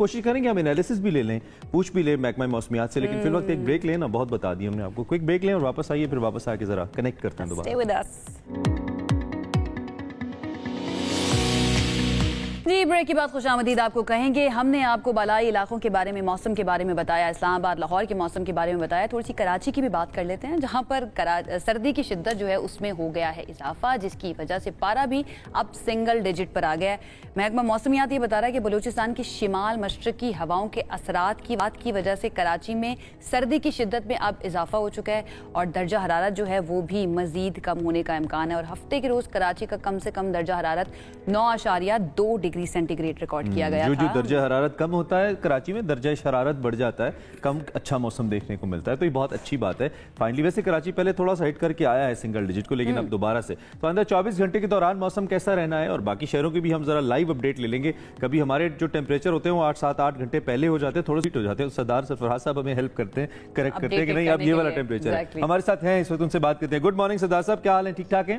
کوشش کریں گے ہم انالیسس بھی لے لیں, پوچھ بھی لیں محکمہ موسمیات سے, لیکن فی الوقت ایک بریک لیں نا, بہت بتا دی ہم نے آپ کو. کوئک بریک لیں اور واپس آئیے, پھر واپس آ کے ذرا کنیکٹ کرتے ہیں دوبارہ. جی بریک کے بعد خوش آمدید آپ کو کہیں گے. ہم نے آپ کو بالائی علاقوں کے بارے میں, موسم کے بارے میں بتایا, اسلام آباد لاہور کے موسم کے بارے میں بتایا. تھوڑی سی کراچی کی بھی بات کر لیتے ہیں, جہاں پر سردی کی شدت جو ہے اس میں ہو گیا ہے اضافہ, جس کی وجہ سے پارا بھی اب سنگل ڈیجٹ پر آ گیا ہے. محکمہ موسمیات یہ بتا رہا ہے کہ بلوچستان کی شمال مشرقی ہواؤں کے اثرات کی وجہ سے کراچی میں سردی کی شدت میں اب اضافہ ہو چکا ہے, اور درجہ حرارت جو ہے وہ بھی مزید کم ہونے کا امکان ہے. اور ہفتے کے روز کراچی کا کم سے کم درجہ حرارت 9.2 ڈگری سینٹی گریڈ ریکارڈ کیا گیا تھا. جو درجہ حرارت کم ہوتا ہے کراچی میں درجہ حرارت بڑھ جاتا ہے, کم اچھا موسم دیکھنے کو ملتا ہے, تو یہ بہت اچھی بات ہے. فائنلی ویسے کراچی پہلے تھوڑا سا ہٹ کر کے آیا ہے سنگل ڈیجٹ کو, لیکن اب دوبارہ سے. تو اندر 24 گھنٹے کے دوران موسم کیسا رہنا ہے, اور باقی شہروں کی بھی ہم ذرا لائیو اپڈیٹ لے لیں گے. کبھی ہمارے جو ٹیمپریچر ہوتے ہیں وہ 8-7-8 گھنٹے پہلے ہو جاتے ہیں, تھوڑے ہیٹ ہو جاتے ہیں. سردار سرفراز صاحب ہمیں ہیلپ کرتے ہیں, کریکٹ کرتے ہیں کہ نہیں اب یہ والا ٹیمپریچر ہے. ہمارے ساتھ ہیں اس وقت, ان سے بات کرتے ہیں. گڈ مارننگ سردار صاحب, کیا حال ہے, ٹھیک ٹھاک ہیں؟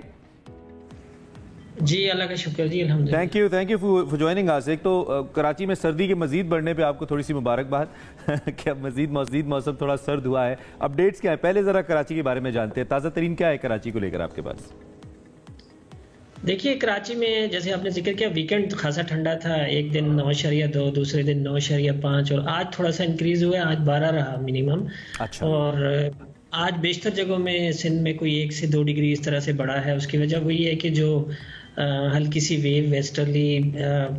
جی اللہ کا شکر جی, الحمدللہ. تھینک یو فار جوائننگ آس. ایک تو کراچی میں سردی کے مزید بڑھنے پہ آپ کو تھوڑی سی مبارکباد کہ اب مزید موسم تھوڑا سرد ہوا ہے. اپڈیٹس کیا ہے, پہلے ذرا کراچی کے بارے میں جانتے ہیں, تازہ ترین کیا ہے کراچی کو لے کر آپ کے پاس؟ دیکھیے کراچی میں جیسے آپ نے ذکر کیا, ویکنڈ خاصا ٹھنڈا تھا, ایک دن 9.2, دوسرے دن 9.5, اور آج تھوڑا سا انکریز ہوا ہے, آج 12 رہا منیمم. اور آج بیشتر جگہوں میں سندھ میں کوئی 1 سے 2 ڈگری اس طرح سے بڑھا ہے. اس کی وجہ وہی ہے کہ جو ہلکی سی ویو ویسٹرلی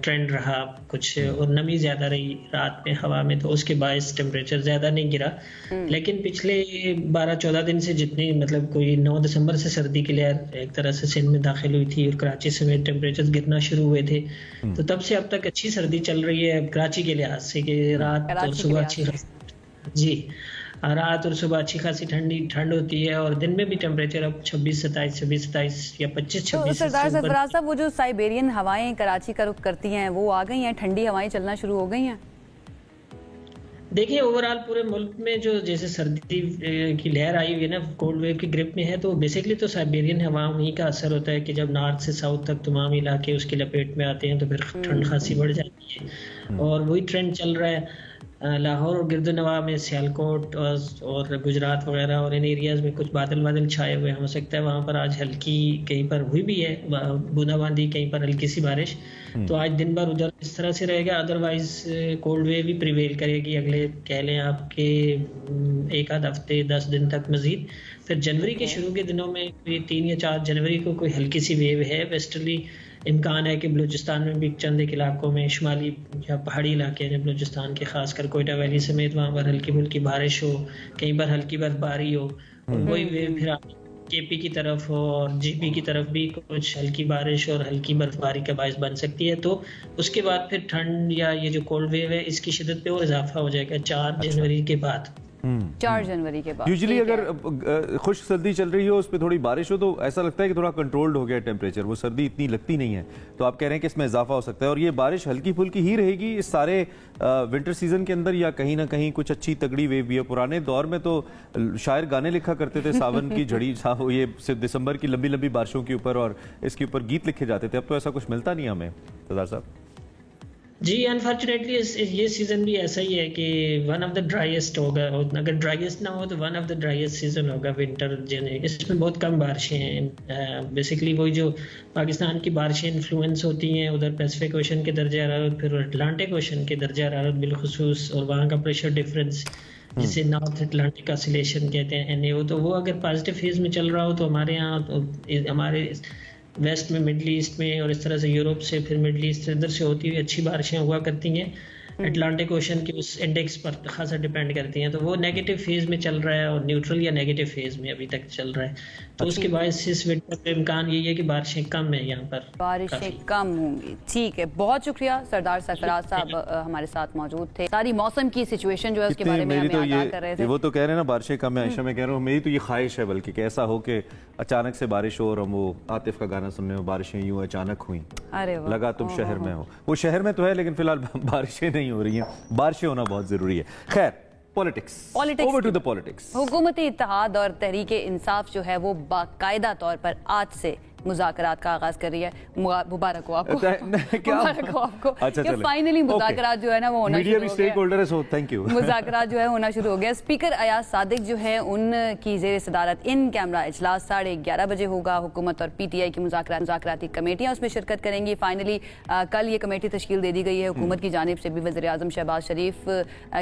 ٹرینڈ رہا کچھ, اور نمی زیادہ رہی رات میں ہوا میں, تو اس کے باعث ٹیمپریچر زیادہ نہیں گرا. لیکن پچھلے 12-14 دن سے جتنی مطلب کوئی 9 دسمبر سے سردی کی لہر ایک طرح سے سندھ میں داخل ہوئی تھی, اور کراچی سمیت ٹیمپریچر گرنا شروع ہوئے تھے, تو تب سے اب تک اچھی سردی چل رہی ہے کراچی کے لحاظ سے, کہ رات اور صبح اچھی جی رات اور صبح اچھی خاصی ٹھنڈ ہوتی ہے, اور دن میں بھی ٹیمپریچر اب 26-27 یا 25-26. سردار سرفراز صاحب, وہ جو سائبیرین ہوائیں کراچی کا رخ کرتی ہیں وہ آ گئی ہیں, ٹھنڈی ہوائیں چلنا شروع ہو گئی ہیں؟ دیکھیے اوورآل پورے ملک میں جو جیسے سردی کی لہر آئی ہوئی ہے نا, کولڈ ویو کی گرپ میں ہے, تو بیسکلی تو سائبیرین ہواؤں ہی کا اثر ہوتا ہے کہ جب نارتھ سے ساؤتھ تک تمام علاقے اس کی لپیٹ میں آتے ہیں تو پھر ٹھنڈ خاصی بڑھ جاتی ہے, اور وہی ٹرینڈ چل رہا ہے. لاہور اور گرد نواح میں, سیالکوٹ اور گجرات وغیرہ اور ان ایریاز میں کچھ بادل چھائے ہوئے, ہو سکتا ہے وہاں پر آج ہلکی کہیں پر ہوئی بھی ہے بوندا باندی, کہیں پر ہلکی سی بارش, تو آج دن بھر ادھر اس طرح سے رہے گا. ادروائز کولڈ ویو بھی پریویل کرے گی اگلے کہہ لیں آپ کے 1-8 ہفتے 10 دن تک مزید. پھر جنوری کے شروع کے دنوں میں 3 یا 4 جنوری کو کوئی ہلکی سی ویو ہے ویسٹرلی, امکان ہے کہ بلوچستان میں بھی چند ایک علاقوں میں, شمالی یا پہاڑی علاقے ہیں بلوچستان کے, خاص کر کوئٹہ ویلی سمیت, وہاں پر ہلکی پھلکی بارش ہو, کہیں پر ہلکی برف باری ہو, اور وہی ویو پھر کے پی کی طرف ہو اور جی پی کی طرف بھی کچھ ہلکی بارش اور ہلکی برف باری کا باعث بن سکتی ہے. تو اس کے بعد پھر ٹھنڈ یا یہ جو کولڈ ویو ہے اس کی شدت پہ اور اضافہ ہو جائے گا 4 جنوری کے بعد. 4 جنوری کے بعد یوزلی اگر خشک سردی چل رہی ہو, اس پہ تھوڑی بارش ہو, تو ایسا لگتا ہے کہ تھوڑا کنٹرولڈ ہو گیا ٹیمپریچر, وہ سردی اتنی لگتی نہیں ہے. تو آپ کہہ رہے ہیں کہ اس میں اضافہ ہو سکتا ہے, اور یہ بارش ہلکی پھلکی ہی رہے گی اس سارے ونٹر سیزن کے اندر, یا کہیں نہ کہیں کچھ اچھی تگڑی ویو بھی ہے؟ پرانے دور میں تو شاعر گانے لکھا کرتے تھے ساون کی جھڑی, یہ دسمبر کی لمبی بارشوں کے اوپر, اور اس کے اوپر گیت لکھے جاتے تھے. اب تو ایسا کچھ ملتا نہیں ہمیں سردار صاحب. جی انفارچونیٹلی یہ سیزن بھی ایسا ہی ہے کہ ون آف دا ڈرائیسٹ ہوگا, اگر ڈرائیسٹ نہ ہو تو ون آف دا ڈرائیسٹ سیزن ہوگا ونٹر. اس میں بہت کم بارشیں ہیں. بیسکلی وہی جو پاکستان کی بارشیں انفلوئنس ہوتی ہیں ادھر پیسفک اوشن کے درجہ حرارت, پھر اٹلانٹک اوشن کے درجہ حرارت بالخصوص, اور وہاں کا پریشر ڈفرینس جسے نارتھ اٹلانٹک آسیلیشن کہتے ہیں NAO, تو وہ اگر پازیٹیو فیز میں چل رہا ہو تو ہمارے یہاں ہمارے ویسٹ میں, مڈل ایسٹ میں, اور اس طرح سے یورپ سے پھر مڈل ایسٹ ادھر سے ہوتی ہوئی اچھی بارشیں ہوا کرتی ہیں. اٹلانٹک اوشن کی اس انڈیکس پر خاصا ڈیپینڈ کرتی ہیں, تو وہ نیگیٹو فیز میں چل رہا ہے, اور نیوٹرل یا نیگیٹو فیز میں ابھی تک چل رہا ہے. تو اس کے باعث اس ونٹر پہ امکان یہی ہے کہ بارشیں کم ہیں یہاں پر, بارشیں کم ہوں گی. ٹھیک ہے, بہت شکریہ سردار سرفراز صاحب ہمارے ساتھ موجود تھے. ساری موسم کی سچویشن جو ہے اس کے بارے میں ہمیں آگاہ کر رہے تھے. وہ تو کہہ رہے ہیں نا بارشیں کم ہیں, عائشہ میں کہہ رہا ہوں میری تو یہ خواہش ہے بلکہ کہ ایسا ہو کہ اچانک سے بارش ہو, اور ہم وہ عاطف کا گانا سننے میں بارشیں یوں اچانک ہوئیں, لگا تم شہر میں ہو. وہ شہر میں تو ہے لیکن فی الحال بارشیں نہیں ہو رہی ہیں, بارشیں ہونا بہت ضروری ہے. خیر, پالیٹکس. حکومتی اتحاد اور تحریک انصاف جو ہے وہ باقاعدہ طور پر آج سے مذاکرات کا آغاز کر رہی ہے. مبارک ہو آپ کو, کیا مبارک ہو آپ کو کہ فائنلی مذاکرات جو ہے نا وہ ہونا شروع ہو گیا. مذاکرات جو ہے ہونا شروع ہو گیا. اسپیکر ایاز صادق جو ہے ان کی زیر صدارت ان کیمرہ اجلاس 11:30 بجے ہوگا. حکومت اور پی ٹی آئی کی مذاکراتی کمیٹیاں اس میں شرکت کریں گی. فائنلی کل یہ کمیٹی تشکیل دے دی گئی ہے حکومت کی جانب سے بھی, وزیر اعظم شہباز شریف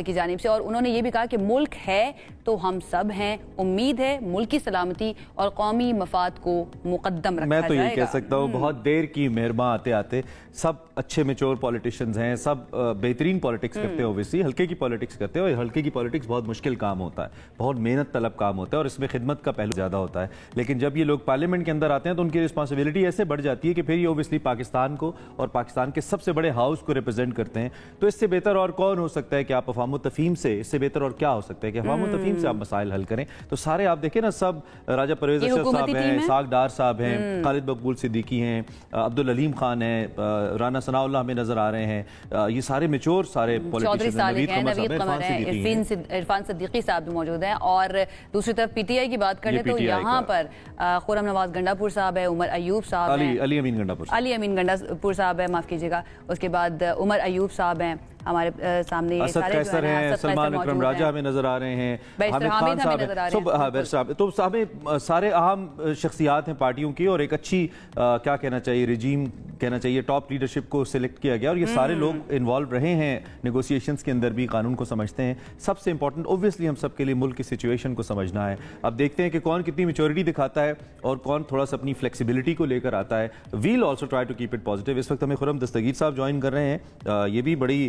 کی جانب سے, اور انہوں نے یہ بھی کہا کہ ملک ہے تو ہم سب ہیں. امید ہے ملک کی سلامتی اور قومی مفاد کو مقدم رکھا جائے گا. میں تو یہ کہہ سکتا ہوں بہت دیر کی مہرباں آتے آتے سب اچھے میچور پولیٹیشینز ہیں, سب بہترین پولیٹکس کرتے ہیں. اوبویسلی ہلکے کی پولیٹکس کرتے ہیں, اور ہلکے کی پولیٹکس بہت مشکل کام ہوتا ہے, بہت محنت طلب کام ہوتا ہے, اور اس میں خدمت کا پہلو زیادہ ہوتا ہے. لیکن جب یہ لوگ پارلیمنٹ کے اندر آتے ہیں تو ان کی رسپانسبلٹی ایسے بڑھ جاتی ہے کہ پھر یہ اوبویسلی پاکستان کو اور پاکستان کے سب سے بڑے ہاؤس کو ریپرزینٹ کرتے ہیں. تو اس سے بہتر اور کون ہو سکتا ہے کہ آپ افہام و تفہیم سے, اس سے بہتر اور کیا ہو سکتا ہے کہ افہام و تفہیم سے آپ مسائل حل کریں. تو سارے آپ دیکھیں نا, سب راجہ پرویز اشرف صاحب ہیں, اسحاق ڈار صاحب ہیں, خالد مقبول صدیقی ہیں, عبدالعلیم خان ہیں, رانا ثناء اللہ ہمیں نظر آ رہے ہیں. یہ سارے میچور سارے پولیٹیشین ہیں, نوید قمر ہیں, عرفان صدیقی صاحب بھی موجود ہیں. اور دوسری طرف پی ٹی آئی کی بات کریں تو یہاں پر خرم نواز گنڈا پور صاحب ہے, عمر ایوب صاحب ہیں, علی امین گنڈا پور صاحب ہے, معاف کیجیے گا, اس کے بعد عمر ایوب صاحب ہیں ہمارے سامنے, اسد قیصر ہیں, سلمان اکرم راجہ ہمیں نظر آ رہے ہیں, حامد خان صاحب. تو صاحب سارے اہم شخصیات ہیں پارٹیوں کی, اور ایک اچھی کیا کہنا چاہیے رجیم کہنا چاہیے ٹاپ لیڈرشپ کو سلیکٹ کیا گیا, اور یہ سارے لوگ انوالو رہے ہیں نیگوسیشنز کے اندر بھی, قانون کو سمجھتے ہیں. سب سے امپورٹنٹ اوبویسلی ہم سب کے لیے ملک کی سچویشن کو سمجھنا ہے. اب دیکھتے ہیں کہ کون کتنی میچورٹی دکھاتا ہے اور کون تھوڑا سا اپنی فلیکسیبلٹی کو لے کر آتا ہے. Well also try to keep it positive. اس وقت ہمیں خرم دستگیر صاحب جوائن کر رہے ہیں. یہ بھی بڑی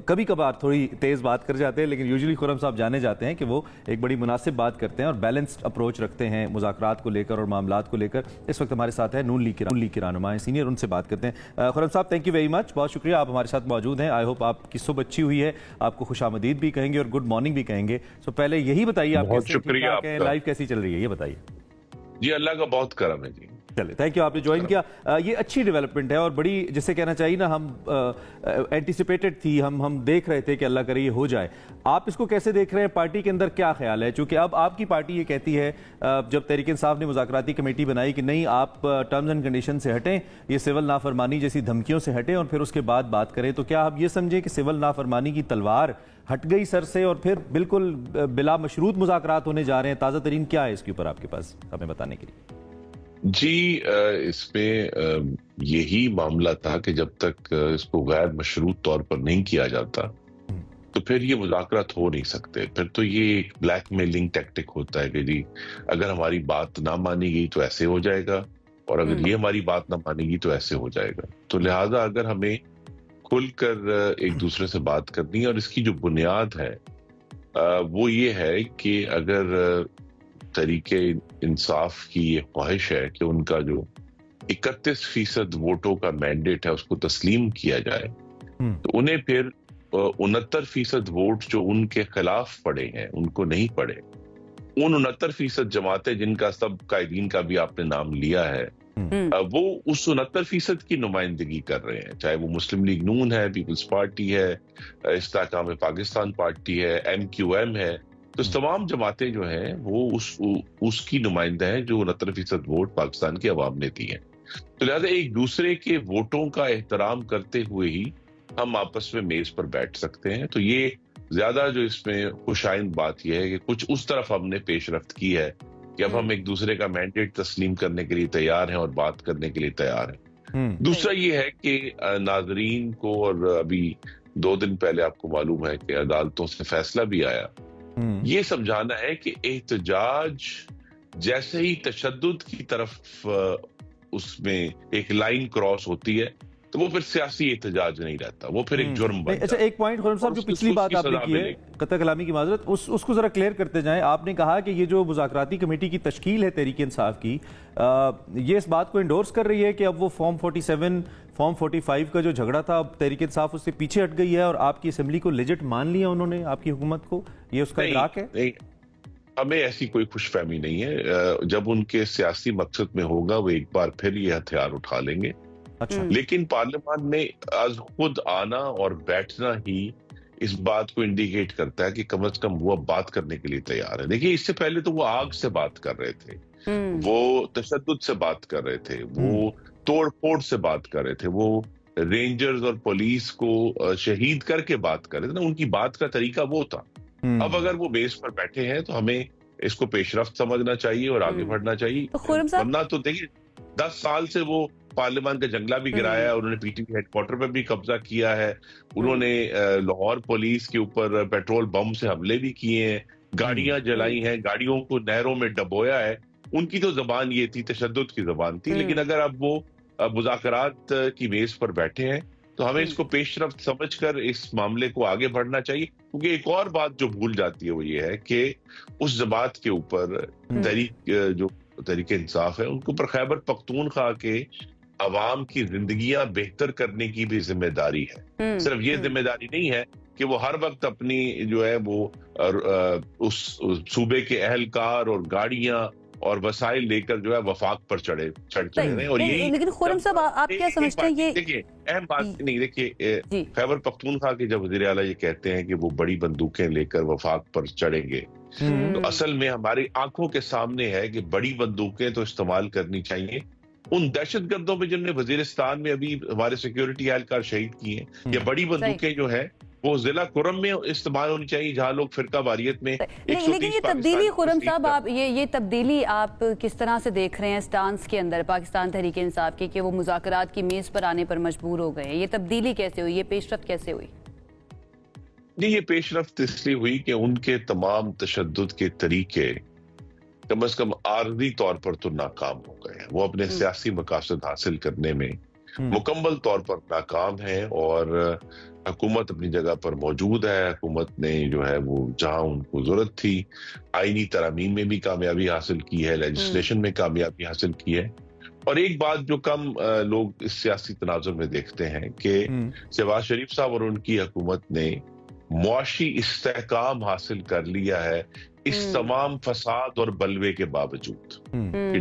کبھی کبھار تھوڑی تیز بات کر جاتے ہیں, لیکن یوزلی خرم صاحب جانے جاتے ہیں کہ وہ ایک بڑی مناسب بات کرتے ہیں اور بیلنسڈ اپروچ رکھتے ہیں مذاکرات کو لے کر اور معاملات کو لے کر. اس وقت ہمارے ساتھ ہے نون لیگ کے رہنما ہیں سینئر, ان سے بات کرتے ہیں. خرم صاحب تھینک یو ویری مچ, بہت شکریہ آپ ہمارے ساتھ موجود ہیں. آئی ہوپ آپ کی صبح اچھی ہوئی ہے, آپ کو خوش آمدید بھی کہیں گے اور گڈ مارننگ بھی کہیں گے. سو پہلے یہی بتائیے آپ کیسے لائف کیسی چل رہی ہے, یہ بتائیے. جی اللہ کا بہت کرم ہے جی. چلے تھینک یو, آپ نے جوائن کیا. یہ اچھی ڈیولپمنٹ ہے اور بڑی جسے کہنا چاہیے نا, ہم اینٹیسپیٹڈ تھی, ہم دیکھ رہے تھے کہ اللہ کرے یہ ہو جائے. آپ اس کو کیسے دیکھ رہے ہیں, پارٹی کے اندر کیا خیال ہے؟ چونکہ اب آپ کی پارٹی یہ کہتی ہے, جب تحریک انصاف نے مذاکراتی کمیٹی بنائی کہ نہیں آپ ٹرمز اینڈ کنڈیشن سے ہٹیں, یہ سول نافرمانی جیسی دھمکیوں سے ہٹیں اور پھر اس کے بعد بات کریں. تو کیا آپ یہ سمجھیں کہ سول نافرمانی کی تلوار ہٹ گئی سر سے اور پھر بالکل بلا مشروط مذاکرات ہونے جا رہے ہیں؟ تازہ ترین کیا ہے اس کے اوپر آپ کے پاس ہمیں بتانے کے لیے؟ جی اس میں یہی معاملہ تھا کہ جب تک اس کو غیر مشروط طور پر نہیں کیا جاتا تو پھر یہ مذاکرات ہو نہیں سکتے. پھر تو یہ ایک بلیک میلنگ ٹیکٹک ہوتا ہے کہ جی اگر ہماری بات نہ مانی گئی تو ایسے ہو جائے گا, اور اگر یہ ہماری بات نہ مانی گئی تو ایسے ہو جائے گا. تو لہٰذا اگر ہمیں کھل کر ایک دوسرے سے بات کرنی ہے, اور اس کی جو بنیاد ہے وہ یہ ہے کہ اگر تحریک انصاف کی یہ خواہش ہے کہ ان کا جو 31% ووٹوں کا مینڈیٹ ہے اس کو تسلیم کیا جائے, تو انہیں پھر 69% ووٹ جو ان کے خلاف پڑے ہیں ان کو نہیں پڑے. ان 69% جماعتیں جن کا سب قائدین کا بھی آپ نے نام لیا ہے, وہ اس 69% کی نمائندگی کر رہے ہیں, چاہے وہ مسلم لیگ نون ہے, پیپلز پارٹی ہے, استحکام پاکستان پارٹی ہے, MQM ہے. تو تمام جماعتیں جو ہیں وہ اس کی نمائندہ ہیں جو 69% ووٹ پاکستان کی عوام نے دی ہیں. تو لہٰذا ایک دوسرے کے ووٹوں کا احترام کرتے ہوئے ہی ہم آپس میں میز پر بیٹھ سکتے ہیں. تو یہ زیادہ جو اس میں خوش آئند بات یہ ہے کہ کچھ اس طرف ہم نے پیش رفت کی ہے کہ اب ہم ایک دوسرے کا مینڈیٹ تسلیم کرنے کے لیے تیار ہیں اور بات کرنے کے لیے تیار ہیں. دوسرا یہ ہے کہ ناظرین کو, اور ابھی 2 دن پہلے آپ کو معلوم ہے کہ عدالتوں سے فیصلہ بھی آیا, یہ سمجھانا ہے کہ احتجاج جیسے ہی تشدد کی طرف اس میں ایک لائن کراس ہوتی ہے تو وہ پھر سیاسی احتجاج نہیں رہتا, وہ پھر ایک جرم بن جاتا ہے. اچھا ایک پوائنٹ خرم صاحب, جو پچھلی بات آپ نے کی ہے, قطع کلامی کی معذرت, اس کو ذرا کلیئر کرتے جائیں. آپ نے کہا کہ یہ جو مذاکراتی کمیٹی کی تشکیل ہے تحریک انصاف کی, یہ اس بات کو انڈورس کر رہی ہے کہ اب وہ فارم 47 فارم 45 کا جو جھگڑا تھا اب تحریک انصاف اس سے پیچھے ہٹ گئی ہے اور آپ کی اسمبلی کو لیجٹ مان لیا انہوں نے, آپ کی حکومت کو, یہ اس کا ادراک ہے؟ نہیں, ہمیں ایسی کوئی خوش فہمی نہیں ہے. جب ان کے سیاسی مقصد میں ہوگا وہ ایک بار پھر یہ ہتھیار اٹھا لیں گے. لیکن پارلیمان میں از خود آنا اور بیٹھنا ہی اس بات کو انڈیکیٹ کرتا ہے کہ کم از کم وہ اب بات کرنے کے لیے تیار ہے. دیکھیے اس سے پہلے تو وہ آگ سے بات کر رہے تھے, وہ تشدد سے بات کر رہے تھے, وہ توڑ پھوڑ سے بات کر رہے تھے, وہ رینجرز اور پولیس کو شہید کر کے بات کر رہے تھے نا, ان کی بات کا طریقہ وہ تھا. اب اگر وہ بیس پر بیٹھے ہیں تو ہمیں اس کو پیش رفت سمجھنا چاہیے اور آگے بڑھنا چاہیے, ورنہ تو دیکھیے 10 سال سے وہ پارلیمان کا جنگلہ بھی گرایا ہے, انہوں نے P T P headquarter پہ بھی قبضہ کیا ہے, انہوں نے لاہور پولیس کے اوپر پیٹرول بم سے حملے بھی کیے ہیں, گاڑیاں جلائی ہیں, گاڑیوں کو نہروں میں ڈبویا ہے. ان کی تو زبان یہ تھی, تشدد کی زبان تھی. لیکن اگر اب وہ مذاکرات کی میز پر بیٹھے ہیں تو ہمیں اس کو پیش رفت سمجھ کر اس معاملے کو آگے بڑھنا چاہیے. کیونکہ ایک اور بات جو بھول جاتی ہے وہ یہ ہے کہ اس جماعت کے اوپر تحریک انصاف ہے, ان کے اوپر خیبر پختونخوا کے عوام کی زندگیاں بہتر کرنے کی بھی ذمہ داری ہے. صرف یہ ذمہ داری نہیں ہے کہ وہ ہر وقت اپنی جو ہے وہ اس صوبے کے اہلکار اور گاڑیاں اور وسائل لے کر جو ہے وفاق پر چڑھ رہے ہیں. اور یہی لیکن خرم صاحب آپ کیا سمجھتے ہیں, یہ دیکھیے اہم بات نہیں, دیکھیے خیبر پختونخوا کے جب وزیر اعلیٰ یہ کہتے ہیں کہ وہ بڑی بندوقیں لے کر وفاق پر چڑھیں گے, تو اصل میں ہماری آنکھوں کے سامنے ہے کہ بڑی بندوقیں تو استعمال کرنی چاہیے ان دہشت گردوں پہ جنہوں نے وزیرستان میں ابھی ہمارے سیکیورٹی اہلکار شہید کیے ہیں, یا بڑی بندوقیں جو ہے وہ ضلع کرم میں استعمال ہونی چاہیے جہاں لوگ فرقہ واریت میں. لیکن یہ تبدیلی خرم صاحب, آپ یہ تبدیلی آپ کس طرح سے دیکھ رہے ہیں سٹانس کے اندر پاکستان تحریک انصاف کی, کہ وہ مذاکرات کی میز پر آنے پر مجبور ہو گئے, یہ تبدیلی کیسے ہوئی, یہ پیش رفت کیسے ہوئی؟ نہیں, یہ پیش رفت اس لیے ہوئی کہ ان کے تمام تشدد کے طریقے کم از کم عارضی طور پر تو ناکام ہو گئے. وہ اپنے سیاسی مقاصد حاصل کرنے میں مکمل طور پر ناکام ہے, اور حکومت اپنی جگہ پر موجود ہے. حکومت نے جو ہے وہ جہاں ان کو ضرورت تھی آئینی ترامیم میں بھی کامیابی حاصل کی ہے, لیجسلیشن میں کامیابی حاصل کی ہے. اور ایک بات جو کم لوگ اس سیاسی تناظر میں دیکھتے ہیں کہ شہباز شریف صاحب اور ان کی حکومت نے معاشی استحکام حاصل کر لیا ہے اس تمام فساد اور بلوے کے باوجود.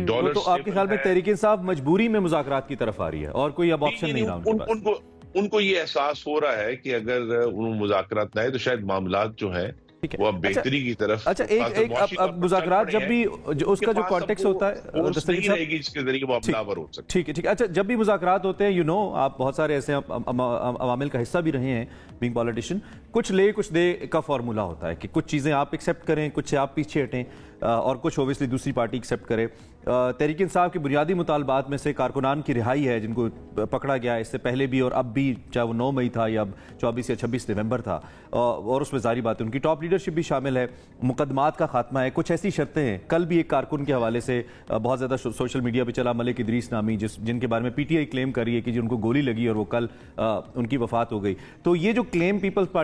تو آپ کے خیال میں تحریک انصاف مجبوری میں مذاکرات کی طرف آ رہی ہے اور کوئی اب آپشن نہیں رہا ان کو یہ احساس ہو رہا ہے کہ اگر ان مذاکرات نہ آئے تو شاید معاملات جو ہیں وہ اب بہتری کی طرف. اچھا, ایک اب مذاکرات جب بھی اس کا جو کانٹیکسٹ ہوتا ہے اس کے ذریعے وہ اپناور ہو سکتا ہے. ٹھیک ہے. اچھا, جب بھی مذاکرات ہوتے ہیں آپ بہت سارے ایسے عوامل کا حصہ بھی رہے ہیں بینگ پالیٹیشین, کچھ لے کچھ دے کا فارمولا ہوتا ہے کہ کچھ چیزیں آپ ایکسیپٹ کریں, کچھ سے آپ پیچھے ہٹیں, اور کچھ اوبیسلی دوسری پارٹی ایکسیپٹ کرے. تحریک انصاف کے بنیادی مطالبات میں سے کارکنان کی رہائی ہے جن کو پکڑا گیا اس سے پہلے بھی اور اب بھی, چاہے وہ 9 مئی تھا یا اب 24 یا 26 نومبر تھا, اور اس میں ظاہری بات ہے ان کی ٹاپ لیڈرشپ بھی شامل ہے, مقدمات کا خاتمہ ہے, کچھ ایسی شرطیں ہیں. کل بھی ایک کارکن کے حوالے سے بہت زیادہ سوشل میڈیا پہ چلا, ملک ادریس نامی, جن کے بارے میں پی ٹی آئی کلیم کر رہی ہے کہ جن کو گولی لگی اور وہ کل ان کی وفات ہو گئی. تو یہ جو کلیم پیپلز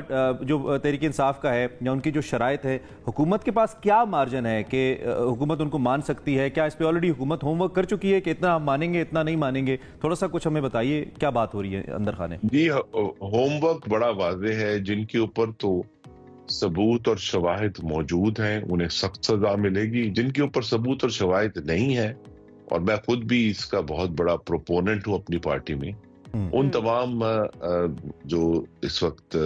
جو تحریک انصاف کا ہے یا ان کی جو شرائط ہے, حکومت کے پاس کیا مارجن ہے کہ حکومت ان کو مان سکتی ہے؟ کیا اس پہ آلریڈی حکومت ہوم ورک کر چکی ہے کہ اتنا ہم مانیں گے اتنا نہیں مانیں گے؟ تھوڑا سا کچھ ہمیں بتائیے کیا بات ہو رہی ہے اندر خانے. جی, ہوم ورک بڑا واضح ہے. جن کے اوپر تو ثبوت اور شواہد موجود ہیں انہیں سخت سزا ملے گی. جن کے اوپر ثبوت اور شواہد نہیں ہے, اور میں خود بھی اس کا بہت بڑا پروپوننٹ ہوں اپنی پارٹی میں, ان تمام جو اس وقت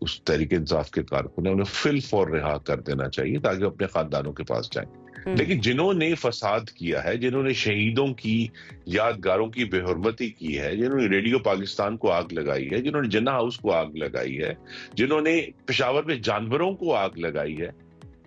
اس تحریک انصاف کے کارکن ہیں انہیں فی الفور رہا کر دینا چاہیے تاکہ اپنے خاندانوں کے پاس جائیں. لیکن جنہوں نے فساد کیا ہے, جنہوں نے شہیدوں کی یادگاروں کی بے حرمتی کی ہے, جنہوں نے ریڈیو پاکستان کو آگ لگائی ہے, جنہوں نے جناح ہاؤس کو آگ لگائی ہے, جنہوں نے پشاور میں جانوروں کو آگ لگائی ہے,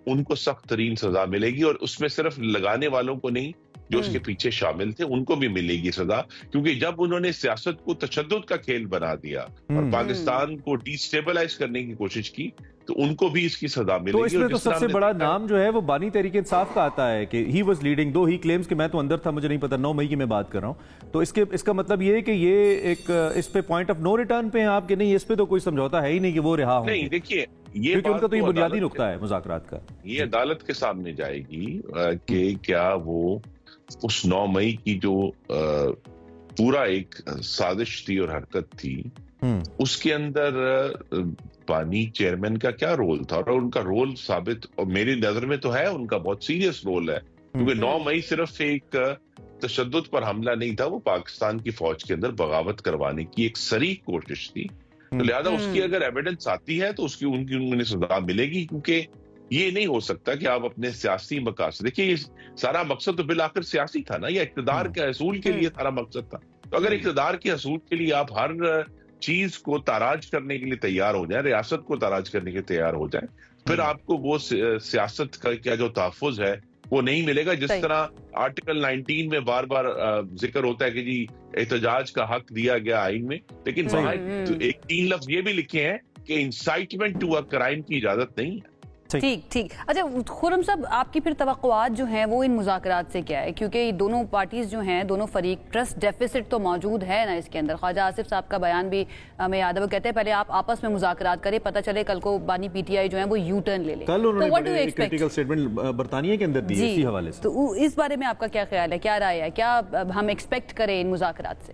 ان کو سخت ترین سزا ملے گی. اور اس میں صرف لگانے والوں کو نہیں, جو اس کے پیچھے شامل تھے ان کو بھی ملے گی سزا. کیونکہ جب انہوں نے سیاست کو تشدد کا کھیل بنا دیا اور پاکستان کو ڈی اسٹیبلائز کرنے کی کوشش کی تو ان کو بھی اس کی سزا ملے گی. تو اس میں تو سب سے بڑا نام جو ہے وہ بانی تحریک انصاف کا آتا ہے کہ he was leading, though he claims کہ میں تو اندر تھا, مجھے نہیں پتا, 9 مئی کی میں بات کر رہا ہوں. تو اس کا مطلب یہ ہے کہ یہ ایک اس پہ پوائنٹ آف نو ریٹرن پہ ہیں آپ کے, نہیں اس پہ تو کوئی سمجھوتا ہے ہی نہیں کہ وہ رہا ہوں. نہیں, دیکھیے کیونکہ ان کا تو یہ بنیادی نقطہ ہے مذاکرات کا. یہ عدالت کے سامنے جائے گی کہ کیا وہ اس 9 مئی کی جو پورا ایک سازش تھی اور حرکت تھی اس کے اندر بانی چیئرمین کا کیا رول تھا, اور ان کا رول ثابت, اور میری نظر میں تو ہے ان کا بہت سیریس رول ہے. کیونکہ 9 مئی صرف ایک تشدد پر حملہ نہیں تھا, وہ پاکستان کی فوج کے اندر بغاوت کروانے کی ایک صریح کوشش تھی. تو لہذا اس کی اگر ایویڈنس آتی ہے تو اس کی انہیں سزا ملے گی. کیونکہ یہ نہیں ہو سکتا کہ آپ اپنے سیاسی مقاصد، دیکھیے یہ سارا مقصد تو بالآخر سیاسی تھا نا، یا اقتدار کے حصول کے لیے سارا مقصد تھا. تو اگر اقتدار کے حصول کے لیے آپ ہر چیز کو تاراج کرنے کے لیے تیار ہو جائیں، ریاست کو تاراج کرنے کے تیار ہو جائیں، پھر آپ کو وہ سیاست کا کیا جو تحفظ ہے وہ نہیں ملے گا. جس طرح آرٹیکل 19 میں بار بار ذکر ہوتا ہے کہ جی احتجاج کا حق دیا گیا آئین میں، لیکن وہاں ایک 3 لفظ یہ بھی لکھے ہیں کہ انسائٹمنٹ ٹو اے کرائم کی اجازت نہیں ہے. ٹھیک. اچھا خرم صاحب، آپ کی پھر توقعات جو ہیں وہ ان مذاکرات سے کیا ہے؟ کیونکہ دونوں پارٹیز جو ہیں، دونوں فریق، ٹرسٹ ڈیفیسٹ تو موجود ہے نا اس کے اندر. خواجہ آصف صاحب کا بیان بھی ہمیں یاد ہے، وہ کہتے ہیں پہلے آپ آپس میں مذاکرات کریں، پتہ چلے کل کو بانی پی ٹی آئی جو ہیں وہ یو ٹرن لے لیں. کل انہوں نے ایک کریٹیکل سٹیٹمنٹ برطانیہ کے اندر دی اسی حوالے سے. تو اس بارے میں آپ کا کیا خیال ہے، کیا رائے ہے، کیا ہم ایکسپیکٹ کریں ان مذاکرات سے؟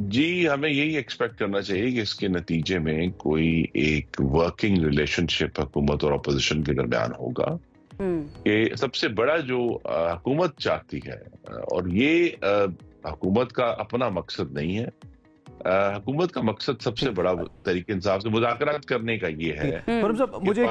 جی ہمیں یہی ایکسپیکٹ کرنا چاہیے کہ اس کے نتیجے میں کوئی ایک ورکنگ ریلیشن شپ حکومت اور اپوزیشن کے درمیان ہوگا. کہ سب سے بڑا جو حکومت چاہتی ہے، اور یہ حکومت کا اپنا مقصد نہیں ہے، حکومت کا مقصد سب سے بڑا طریقے انصاف سے مذاکرات کرنے کا یہ ہے. مجھے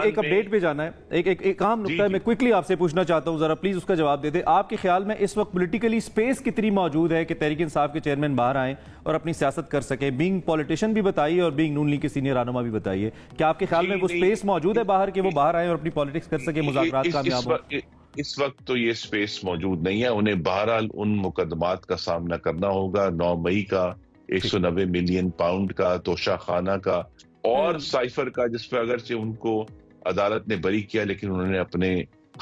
ایک اپڈیٹ پہ جانا ہے، ایک اہم نقطہ ہے، میں کوئکلی آپ سے پوچھنا چاہتا ہوں، ذرا پلیز اس کا جواب دے دیں. آپ کے خیال میں اس وقت پولیٹیکلی سپیس کتنی موجود ہے کہ تحریک انصاف کے چیئرمین باہر آئیں اور اپنی سیاست کر سکیں؟ بینگ پولیٹیشین بھی بتائیے اور بینگ نون لیگ کے سینئر رہنما بھی بتائیے، کیا آپ کے خیال میں وہ سپیس موجود ہے باہر کہ وہ باہر آئیں اور اپنی پالیٹکس کر سکیں، مذاکرات کامیاب ہوں؟ اس وقت تو یہ سپیس موجود نہیں ہے. انہیں بہرحال ان مقدمات کا سامنا کرنا ہوگا، 9 مئی کا 190 ملین پاؤنڈ کا، توشہ خانہ کا اور سائفر کا، جس پہ اگرچہ ان کو عدالت نے بری کیا لیکن انہوں نے اپنے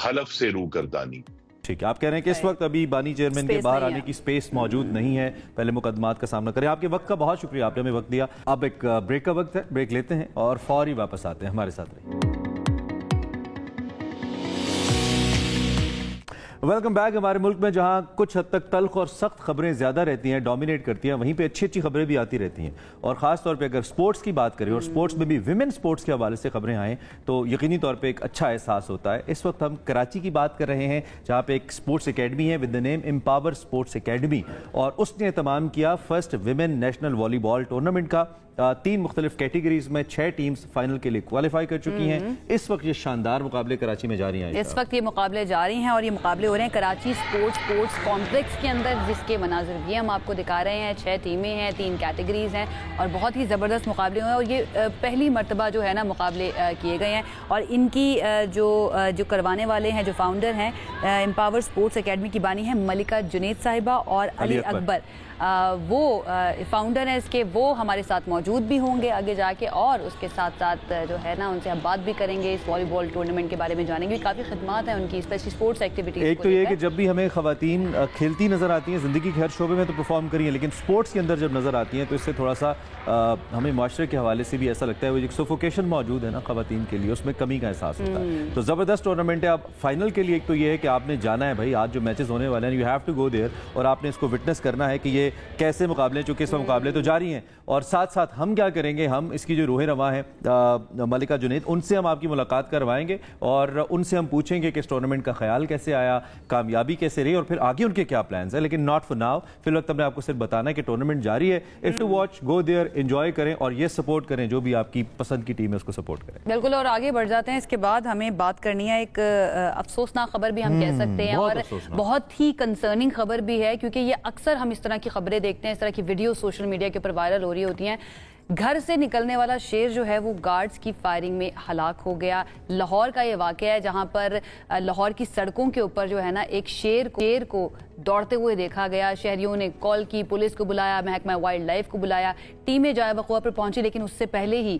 حلف سے روگردانی. ٹھیک ہے، آپ کہہ رہے ہیں کہ اس وقت ابھی بانی چیئرمین کے باہر آنے کی سپیس موجود نہیں ہے، پہلے مقدمات کا سامنا کریں. آپ کے وقت کا بہت شکریہ، آپ نے ہمیں وقت دیا. اب ایک بریک کا وقت ہے، بریک لیتے ہیں اور فوری واپس آتے ہیں. ہمارے ساتھ رہیں. Welcome back. ہمارے ملک میں جہاں کچھ حد تک تلخ اور سخت خبریں زیادہ رہتی ہیں، ڈومینیٹ کرتی ہیں، وہیں پہ اچھی خبریں بھی آتی رہتی ہیں. اور خاص طور پہ اگر سپورٹس کی بات کریں اور سپورٹس میں بھی ویمن سپورٹس کے حوالے سے خبریں آئیں تو یقینی طور پہ ایک اچھا احساس ہوتا ہے. اس وقت ہم کراچی کی بات کر رہے ہیں جہاں پہ ایک سپورٹس اکیڈمی ہے with the name empower sports academy, اور اس نے اہتمام کیا فرسٹ ویمن نیشنل والی بال ٹورنامنٹ کا. 3 مختلف کیٹیگریز میں 6 ٹیمز فائنل کے لیے کوالیفائی کر چکی ہیں. اس وقت یہ شاندار مقابلے کراچی میں جاری ہیں. اس وقت یہ مقابلے جاری ہیں اور یہ مقابلے ہو رہے ہیں کراچی سپورٹس کمپلیکس کے اندر، جس کے مناظر بھی ہم آپ کو دکھا رہے ہیں. 6 ٹیمیں ہیں، 3 کیٹیگریز ہیں اور بہت ہی زبردست مقابلے ہوئے ہیں. اور یہ پہلی مرتبہ جو ہے نا مقابلے کیے گئے ہیں. اور ان کی جو کروانے والے ہیں، جو فاؤنڈر ہیں امپاور سپورٹس اکیڈمی کی بانی ہیں ملکہ جنید صاحبہ اور علی اکبر، وہ فاؤنڈر ہیں اس کے. وہ ہمارے ساتھ موجود بھی ہوں گے آگے جا کے، اور اس کے ساتھ ساتھ جو ہے نا ان سے ہم بات بھی کریں گے، اس والی بال ٹورنامنٹ کے بارے میں جانیں گے. کافی خدمات ہیں ان کی، اسپیشلی سپورٹس ایکٹیویٹیز. ایک تو یہ کہ جب بھی ہمیں خواتین کھیلتی نظر آتی ہیں، زندگی کے ہر شعبے میں تو پرفارم کری ہیں، لیکن سپورٹس کے اندر جب نظر آتی ہیں تو اس سے تھوڑا سا ہمیں معاشرے کے حوالے سے بھی ایسا لگتا ہے وہ ایک سفوکیشن موجود ہے نا خواتین کے لیے، اس میں کمی کا احساس ہوتا ہے. تو زبردست ٹورنامنٹ ہے. اب فائنل کے لیے ایک تو یہ ہے کہ آپ نے جانا ہے بھائی، آج جو میچز ہونے والے ہیں you have to go there, اور آپ نے اس کو وٹنس کرنا ہے کہ یہ کیسے مقابلے، چونکہ اس میں مقابلے تو جاری ہیں. اور ساتھ ساتھ ہم کیا کریں گے، ہم اس کی جو روح رواں ہیں ملکہ جنید، ان سے ہم آپ کی ملاقات کروائیں گے اور ان سے ہم پوچھیں گے کہ اس ٹورنامنٹ کا خیال کیسے آیا، کامیابی کیسے رہی، اور پھر آگے ان کے کیا پلانز ہیں. لیکن ناٹ فار ناؤ، فی الوقت ہم نے آپ کو صرف بتانا ہے کہ ٹورنامنٹ جاری ہے. If two watch, go there, enjoy کریں اور یہ سپورٹ کریں، جو بھی آپ کی پسند کی ٹیم ہے اس کو سپورٹ کریں. بالکل. اور آگے بڑھ جاتے ہیں. اس کے بعد ہمیں بات کرنی ہے ایک افسوسناک خبر بھی ہم کہہ سکتے ہیں، اور بہت ہی کنسرننگ خبر بھی ہے، کیونکہ یہ اکثر ہم اس طرح کی خبریں دیکھتے ہیں، اس طرح کی ویڈیو سوشل میڈیا کے اوپر وائرل ہو رہی ہوتی ہیں. گھر سے نکلنے والا شیر جو ہے وہ گارڈز کی فائرنگ میں ہلاک ہو گیا. لاہور کا یہ واقعہ ہے جہاں پر لاہور کی سڑکوں کے اوپر جو ہے نا ایک شیر کو دوڑتے ہوئے دیکھا گیا. شہریوں نے کال کی، پولیس کو بلایا، محکمہ وائلڈ لائف کو بلایا، ٹیمیں جائے وقوع پر پہنچی، لیکن اس سے پہلے ہی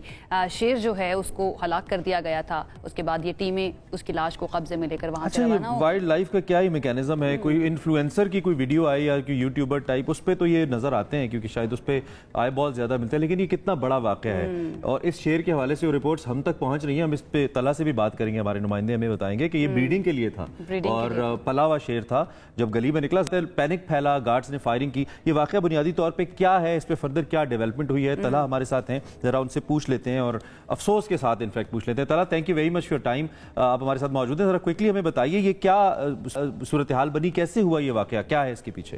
شیر جو ہے اس کو ہلاک کر دیا گیا تھا. اس کے بعد یہ ٹیمیں اس کی لاش کو قبضے میں لے کر وہاں سے روانہ ہو. وائلڈ لائف کا کیا ہی میکینزم ہے؟ کوئی انفلوئنسر کی کوئی ویڈیو آئی یا کوئی یوٹیوبر ٹائپ، اس پہ تو یہ نظر آتے ہیں کیونکہ شاید اس پہ آئی بال زیادہ ملتے ہیں، لیکن یہ کتنا بڑا واقعہ ہے. اور اس شیر کے حوالے سے رپورٹس ہم تک پہنچ رہی ہیں. ہم اس پہ طلع سے بھی بات کریں گے، ہمارے نمائندے ہمیں بتائیں گے کہ یہ بریڈنگ کے لیے تھا اور پلا ہوا شیر تھا. جب گلی میں نکلا پینک پھیلا، گارڈز نے فائرنگ کی. یہ واقعہ بنیادی طور پہ کیا ہے، اس پہ فردر کیا ڈیولپمنٹ ہوئی ہے؟ طلع ہمارے ساتھ ہیں، ذرا ان سے پوچھ لیتے ہیں اور افسوس کے ساتھ انفیکٹ پوچھ لیتے ہیں. طلع، thank you very much for time. آپ ہمارے ساتھ موجود ہیں. ذرا کوئکلی ہمیں بتائیے یہ کیا صورتحال بنی، کیسے ہوا یہ واقعہ، کیا ہے اس کے پیچھے؟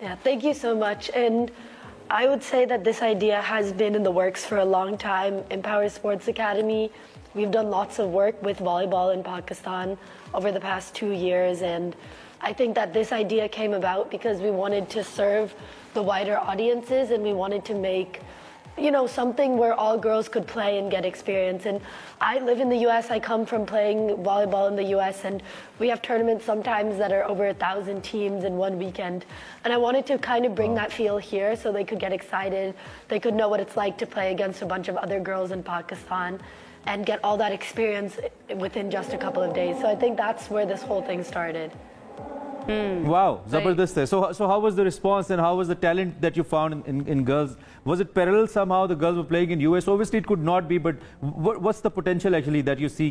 Yeah, thank you so much. And I would say that this idea has been in the works for a long time. Empower Sports Academy, we've done lots of work with volleyball in Pakistan over the past 2 years, and I think that this idea came about because we wanted to serve the wider audiences and we wanted to make something where all girls could play and get experience. And I live in the US, I come from playing volleyball in the US, and we have tournaments sometimes that are over 1,000 teams in one weekend. And I wanted to kind of bring that feel here so they could get excited, they could know what it's like to play against a bunch of other girls in Pakistan and get all that experience within just a couple of days. So I think that's where this whole thing started. Wow, zabardast hai. So how was the response and how was the talent that you found in girls? Was it parallel somehow? The girls were playing in US. Obviously, it could not be, but what's the potential actually that you see?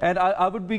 And I would be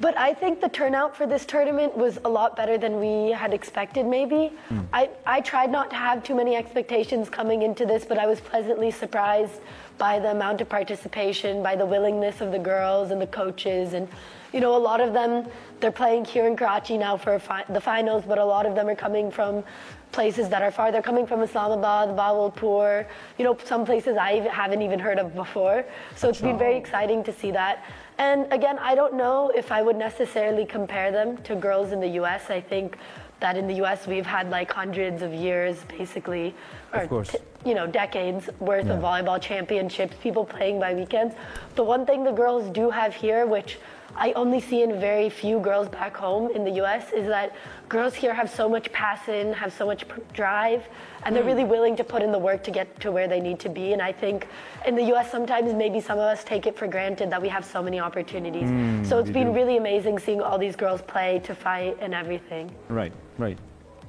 But I think the turnout for this tournament was a lot better than we had expected, maybe. I tried not to have too many expectations coming into this, but I was pleasantly surprised by the amount of participation, by the willingness of the girls and the coaches. And, you know, a lot of them, they're playing here in Karachi now for the finals, but a lot of them are coming from places that are far. They're coming from Islamabad, Bahawalpur, you know, some places I haven't even heard of before. So it's been very exciting to see that. And again, I don't know if I would necessarily compare them to girls in the US. I think that in the US we've had like hundreds of years, basically, or you know, decades worth of volleyball championships, people playing by weekends. The one thing the girls do have here, which I only see in very few girls back home in the US, is that girls here have so much passion, have so much drive, and they're really willing to put in the work to get to where they need to be. And I think in the US sometimes maybe some of us take it for granted that we have so many opportunities. So it's been really amazing seeing all these girls play, to fight and everything. Right.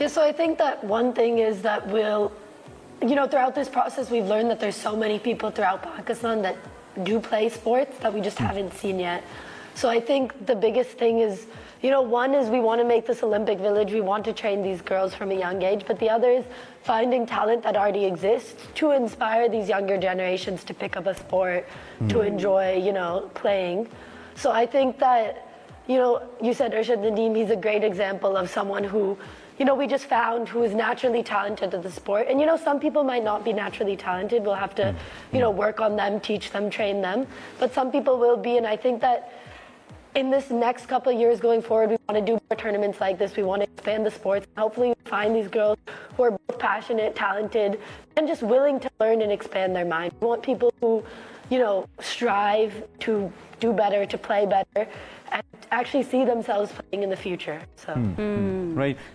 Yeah, so I think that one thing is that throughout this process we've learned that there's so many people throughout Pakistan that do play sports that we just haven't seen yet. So I think the biggest thing is, you know, one is we want to make this Olympic village. We want to train these girls from a young age. But the other is finding talent that already exists to inspire these younger generations to pick up a sport, to enjoy, you know, playing. So I think that, you know, you said Irshad Nadeem, he's a great example of someone who, you know, we just found who is naturally talented at the sport. And, you know, some people might not be naturally talented. We'll have to, you know, work on them, teach them, train them. But some people will be. And I think that in this next couple of years going forward, we want to do more tournaments like this. We want to expand the sports. Hopefully we find these girls who are both passionate, talented, and just willing to learn and expand their mind. We want people who, you know, strive to do better, to play better, and actually see themselves playing in the future. So right.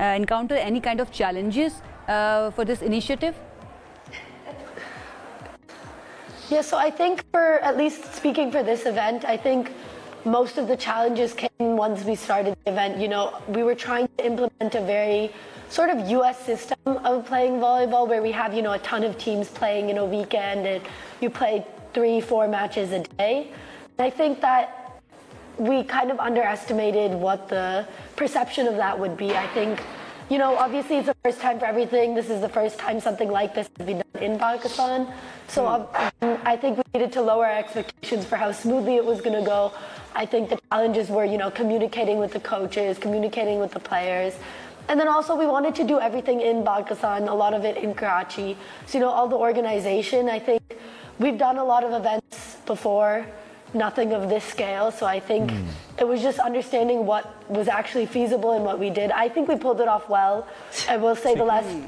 encounter any kind of challenges for this initiative? Yeah, so I think for, at least speaking for this event, I think most of the challenges came once we started the event. You know, we were trying to implement a very sort of US system of playing volleyball where we have, you know, a ton of teams playing in a weekend and you play 3-4 matches a day. And I think that we kind of underestimated what the perception of that would be. I think, you know, obviously it's the first time for everything. This is the first time something like this has been done in Pakistan. So I think we needed to lower our expectations for how smoothly it was going to go. I think the challenges were, you know, communicating with the coaches, communicating with the players. And then also we wanted to do everything in Pakistan, a lot of it in Karachi. So, you know, all the organization, I think we've done a lot of events before, nothing of this scale. So I think it was just understanding what was actually feasible and what we did. I think we pulled it off well. I will say the last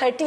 30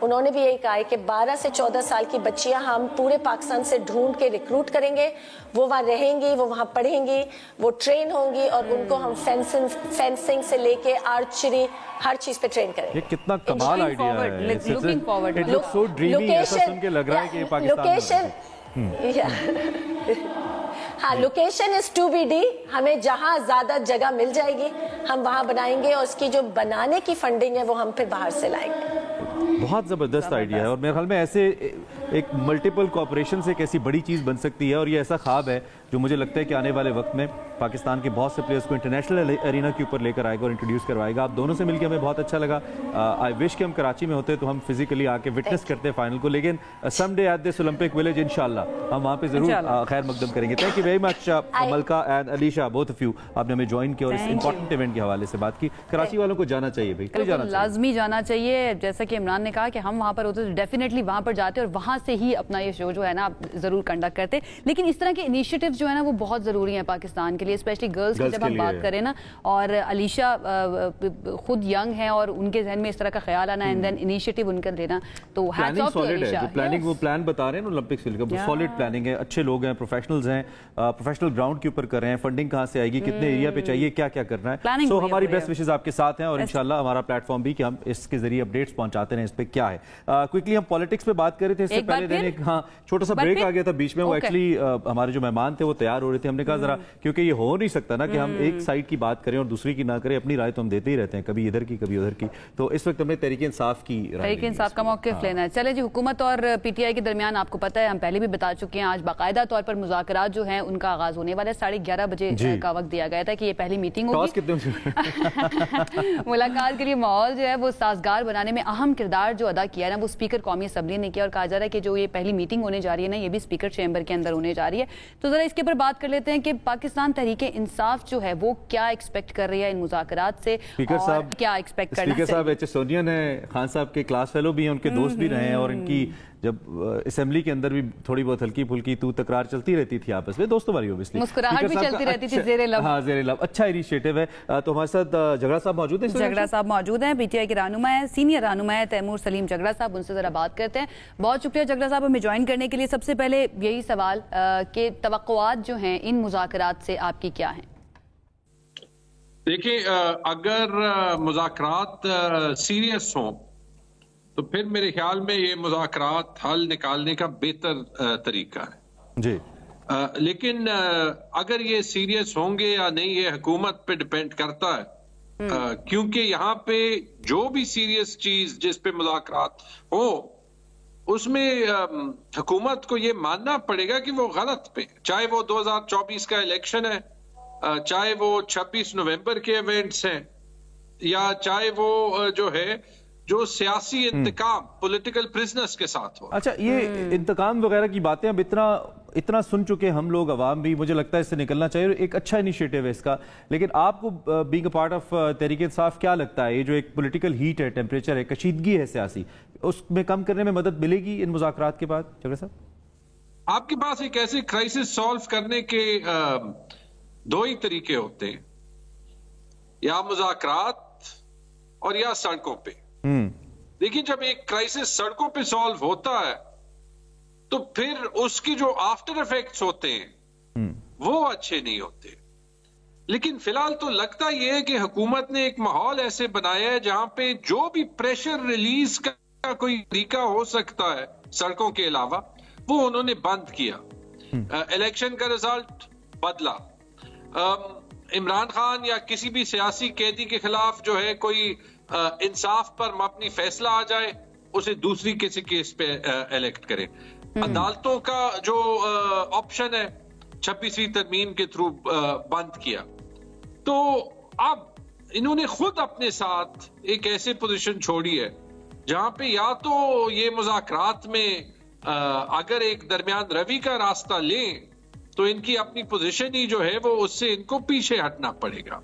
انہوں نے بھی یہی کہا ہے کہ 12 سے 14 سال کی بچیاں ہم پورے پاکستان سے ڈھونڈ کے ریکروٹ کریں گے, وہ وہاں رہیں گی, وہ وہاں پڑھیں گی, وہ ٹرین ہوں گی, اور ان کو ہم فینسنگ سے لے کے آرچری ہر چیز پہ ٹرین کریں گے. یہ کتنا کمال آئیڈیا ہے, looking forward. It looks so dreamy, ایسا سن کے لگ رہا ہے کہ پاکستان ہاں, location is to be D. ہمیں جہاں زیادہ جگہ مل جائے گی ہم وہاں بنائیں گے, اور اس کی جو بنانے کی فنڈنگ ہے وہ ہم پھر باہر سے لائیں گے. بہت زبردست آئیڈیا ہے, اور میرے خیال میں ایسے ایک ملٹیپل کوآپریشن سے ایک ایسی بڑی چیز بن سکتی ہے, اور یہ ایسا خواب ہے جو مجھے لگتا ہے کہ آنے والے وقت میں پاکستان کے بہت سے پلیئرز کو انٹرنیشنل ارینا کے اوپر لے کر آئے گا اور انٹروڈیوس کروائے گا. آپ دونوں سے مل کے ہمیں بہت اچھا لگا. آئی وش کہ ہم کراچی میں ہوتے تو ہم فزیکلی آ کے وٹنس کرتے فائنل کو, لیکن some day at this Olympic village انشاءاللہ ہم وہاں پہ ضرور خیر مقدم کریں گے. Thank you very much Malika and Alisha, both of you, آپ نے ہمیں جوائن کیا اور اس امپورٹنٹ ایونٹ کے حوالے سے بات کی. کراچی والوں کو جانا چاہیے بھائی, لازمی جانا چاہیے. جیسا کہ عمران نے کہا کہ ہم وہاں پر ہوتے تو ڈیفینیٹلی وہاں پر جاتے اور وہاں سے ہی اپنا یہ شو جو ہے نا ضرور کنڈکٹ کرتے. لیکن اس طرح کے انیشیٹیوز جو ہے نا وہ بہت ضروری ہیں پاکستان کے لیے, اسپیشلی گرلز کی جب ہم بات کریں نا. اور علیشہ خود ینگ ہیں اور ان کے ذہن میں اس طرح کا خیال آنا اینڈ دین انیشیٹیو ان کا لینا, تو hats of two Alisha. Planning, وہ پلان بتا رہے ہیں نا اولمپکس کے لیے, وہ سالڈ پلاننگ ہے, اچھے لوگ ہیں, پروفیشنلز ہیں, پروفیشنل گراؤنڈ کے اوپر کر رہے ہیں, فنڈنگ کہاں سے آئے گی, کتنے ایریا پہ چاہیے, کیا کیا کرنا ہے. سو ہماری بیسٹ وشز آپ کے ساتھ ہیں, اور انشاءاللہ ہمارا پلیٹ فارم بھی کہ ہم اس کے ذریعے اپڈیٹس پہنچاتے ہیں اس پہ کیا ہے. کوئکلی ہم پالیٹکس پہ بات کر رہے تھے, اس سے پہلے دن ایک چھوٹا سا بریک آ گیا تھا بیچ میں. وہ ایکچولی ہمارے جو مہمان تھے وہ تیار ہو رہے تھے, ہم نے کہا ذرا, کیونکہ یہ ہو نہیں سکتا نا کہ ہم ایک سائڈ کی بات کریں اور دوسری کی نہ کریں, اپنی رائے تو ہم دیتے ہی رہتے ہیں, کبھی ادھر کی کبھی ادھر کی. تو اس وقت ہم نے تحریک انصاف کی رائے, تحریک انصاف کا موقف لینا ہے. چلے جی, حکومت اور پی ٹی آئی کے درمیان آپ کو پتہ ہے, ہم پہلے بھی بتا چکے ہیں, آج باقاعدہ طور پر مذاکرات جو ہیں ان کا آغاز ہونے والا ہے. 11:30 بجے کا وقت دیا گیا تھا کہ یہ پہلی میٹنگ ہوگی. ملاقات کے لیے ماحول جو ہے وہ سازگار بنانے میں اہم کردار جو ادا کیا ہے نا وہ اسپیکر قومی اسمبلی نے کیا, اور کہا جا رہا ہے کہ جو یہ پہلی میٹنگ ہونے جا رہی ہے نا یہ بھی اسپیکر چیمبر کے اندر ہونے جا رہی ہے. تو ذرا اس کے اوپر بات کر لیتے ہیں کہ پاکستان تحریک انصاف جو ہے وہ کیا ایکسپیکٹ کر رہی ہے ان مذاکرات سے, اور کیا ایکسپیکٹ کرنا ہے. اسپیکر صاحب ایچ ایس سونین ہیں, خان صاحب کے کلاس فیلو بھی ہیں, ان کے دوست بھی رہے ہیں, اور ان کی جب اسمبلی کے اندر بھی تھوڑی بہت ہلکی پھلکی تو تکرار چلتی رہتی تھی آپس میں, دوستوں والی اوبیسلی مسکراہٹ بھی چلتی رہتی تھی زیر لب. ہاں زیر لب, اچھا انیشیٹو ہے. تو ہمارے ساتھ جھگڑا صاحب موجود ہیں. جھگڑا صاحب موجود ہیں, پی ٹی آئی کے رہنما ہیں, سینئر رہنما ہے تیمور سلیم جھگڑا صاحب, ان سے ذرا بات کرتے ہیں. بہت شکریہ جھگڑا صاحب ہمیں جوائن کرنے کے لیے. سب سے پہلے یہی سوال کہ توقعات جو ہیں ان مذاکرات سے آپ کی کیا ہیں؟ دیکھیں, اگر مذاکرات سیریس ہوں تو پھر میرے خیال میں یہ مذاکرات حل نکالنے کا بہتر طریقہ ہے جی. لیکن اگر یہ سیریس ہوں گے یا نہیں یہ حکومت پہ ڈیپینڈ کرتا ہے, کیونکہ یہاں پہ جو بھی سیریس چیز جس پہ مذاکرات ہو اس میں حکومت کو یہ ماننا پڑے گا کہ وہ غلط پہ, چاہے وہ 2024 کا الیکشن ہے, چاہے وہ 26 نومبر کے ایونٹس ہیں, یا چاہے وہ جو ہے جو سیاسی انتقام پولیٹیکل پرزنرز کے ساتھ ہو. اچھا, یہ انتقام وغیرہ کی باتیں اب اتنا سن چکے ہم لوگ, عوام بھی, مجھے لگتا ہے اس سے نکلنا چاہیے. ایک اچھا انیشیٹو ہے اس کا, لیکن آپ کو being a part of Tehreek Insaf کیا لگتا ہے یہ جو ایک پولیٹیکل ہیٹ ہے, ٹیمپریچر ہے, کشیدگی ہے سیاسی, اس میں کم کرنے میں مدد ملے گی ان مذاکرات کے بعد؟ جھگڑا صاحب, آپ کے پاس ایک ایسے کرائسس سالو کرنے کے دو ہی طریقے ہوتے ہیں, یا مذاکرات اور یا سڑکوں پہ. دیکھیں, جب ایک کرائسس سڑکوں پہ سالو ہوتا ہے تو پھر اس کی جو آفٹر ایفیکٹس ہوتے ہیں وہ اچھے نہیں ہوتے. لیکن فی الحال تو لگتا یہ ہے کہ حکومت نے ایک ماحول ایسے بنایا ہے جہاں پہ جو بھی پریشر ریلیز کا کوئی طریقہ ہو سکتا ہے سڑکوں کے علاوہ وہ انہوں نے بند کیا. الیکشن کا رزلٹ بدلا, عمران خان یا کسی بھی سیاسی قیدی کے خلاف جو ہے کوئی انصاف پر مبنی فیصلہ آ جائے اسے دوسری کسی کیس پہ الیکٹ کرے. عدالتوں کا جو آپشن ہے 26ویں ترمیم کے تھرو بند کیا. تو اب انہوں نے خود اپنے ساتھ ایک ایسے پوزیشن چھوڑی ہے جہاں پہ یا تو یہ مذاکرات میں اگر ایک درمیان روی کا راستہ لیں تو ان کی اپنی پوزیشن ہی جو ہے وہ اس سے ان کو پیچھے ہٹنا پڑے گا.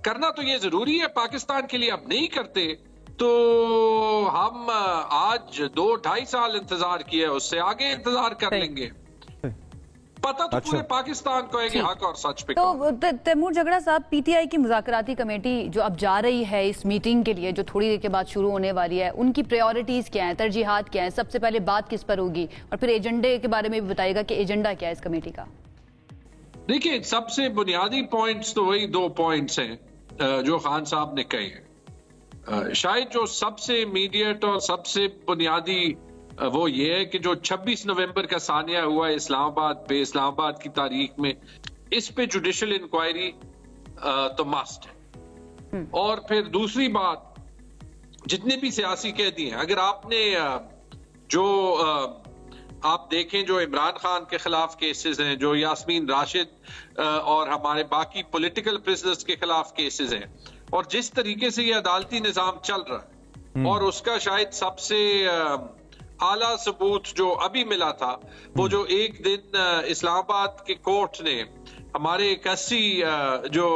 کرنا تو یہ ضروری ہے, پاکستان کے لیے اب نہیں کرتے تو ہم آج 2-2.5 سال انتظار کیا, اس سے آگے انتظار کر لیں گے. پتہ تو پورے پاکستان کو ہے کہ حق اور سچ پہ تو تیمور جھگڑا صاحب، پی ٹی آئی کی مذاکراتی کمیٹی جو اب جا رہی ہے اس میٹنگ کے لیے جو تھوڑی دیر کے بعد شروع ہونے والی ہے، ان کی پریورٹیز کیا ہیں، ترجیحات کیا ہیں، سب سے پہلے بات کس پر ہوگی، اور پھر ایجنڈے کے بارے میں بھی بتائیے گا کہ ایجنڈا کیا ہے اس کمیٹی کا؟ دیکھیں، سب سے بنیادی پوائنٹس تو وہی 2 پوائنٹس ہیں جو خان صاحب نے کہے ہیں. شاید جو سب سے امیڈیٹ اور سب سے بنیادی وہ یہ ہے کہ جو 26 نومبر کا سانحہ ہوا اسلام آباد کی تاریخ میں، اس پہ جوڈیشل انکوائری تو مسٹ ہے. اور پھر دوسری بات، جتنے بھی سیاسی قیدی ہیں، اگر آپ نے جو آپ دیکھیں جو عمران خان کے خلاف کیسز ہیں، جو یاسمین راشد اور ہمارے باقی پولیٹیکل پرزنرز کے خلاف کیسز ہیں، اور جس طریقے سے یہ عدالتی نظام چل رہا ہے، اور اس کا شاید سب سے اعلیٰ ثبوت جو ابھی ملا تھا، وہ جو ایک دن اسلام آباد کے کورٹ نے ہمارے 81 جو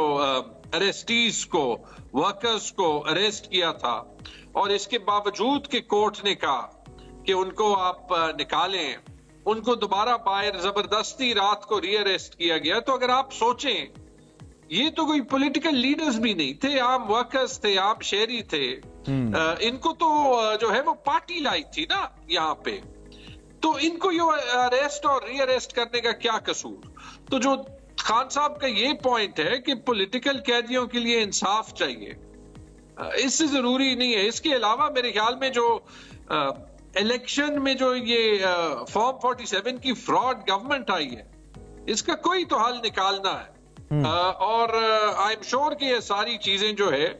اریسٹیز کو، ورکرز کو اریسٹ کیا تھا، اور اس کے باوجود کہ کورٹ نے کہا کہ ان کو آپ نکالیں، ان کو دوبارہ باہر زبردستی رات کو ری اریسٹ کیا گیا. تو اگر آپ سوچیں، یہ تو کوئی پولیٹیکل لیڈرز بھی نہیں تھے، عام ورکرز تھے، عام شہری تھے. ان کو تو جو ہے وہ پارٹی لائی تھی نا یہاں پہ، تو ان کو یہ اریسٹ اور ری اریسٹ کرنے کا کیا قصور؟ تو جو خان صاحب کا یہ پوائنٹ ہے کہ پولیٹیکل قیدیوں کے لیے انصاف چاہیے، اس سے ضروری نہیں ہے. اس کے علاوہ میرے خیال میں جو الیکشن میں جو یہ فارم 47 کی فراڈ گورنمنٹ آئی ہے، اس کا کوئی تو حل نکالنا ہے. اور آئی ایم شور کہ یہ ساری چیزیں جو ہے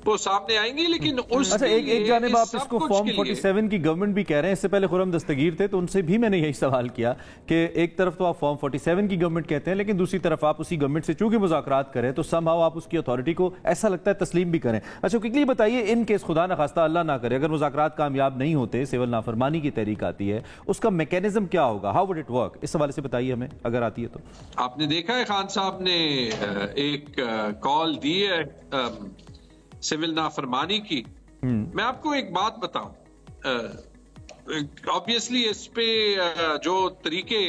وہ سامنے آئیں گی. لیکن اچھا، ایک جانب آپ اس کو فارم 47 کی گورنمنٹ بھی کہہ رہے ہیں. اس سے پہلے خرم دستگیر تھے تو ان سے بھی میں نے یہی سوال کیا کہ ایک طرف تو آپ فارم 47 کی گورنمنٹ کہتے ہیں، لیکن دوسری طرف آپ اسی گورنمنٹ سے چونکہ مذاکرات کریں تو سم ہاؤ آپ اس کی اتھارٹی کو ایسا لگتا ہے تسلیم بھی کریں. اچھا کوئکلی بتائیے، ان کیس خدا نخواستہ اللہ نہ کرے اگر مذاکرات کامیاب نہیں ہوتے، سول نافرمانی کی تحریک آتی ہے، اس کا میکینزم کیا ہوگا؟ How would it work? اس حوالے سے بتائیے ہمیں اگر آتی ہے تو. آپ نے دیکھا ہے خان صاحب نے ایک کال دی ہے سول نافرمانی کی. میں آپ کو ایک بات بتاؤں، obviously اس پہ جو طریقے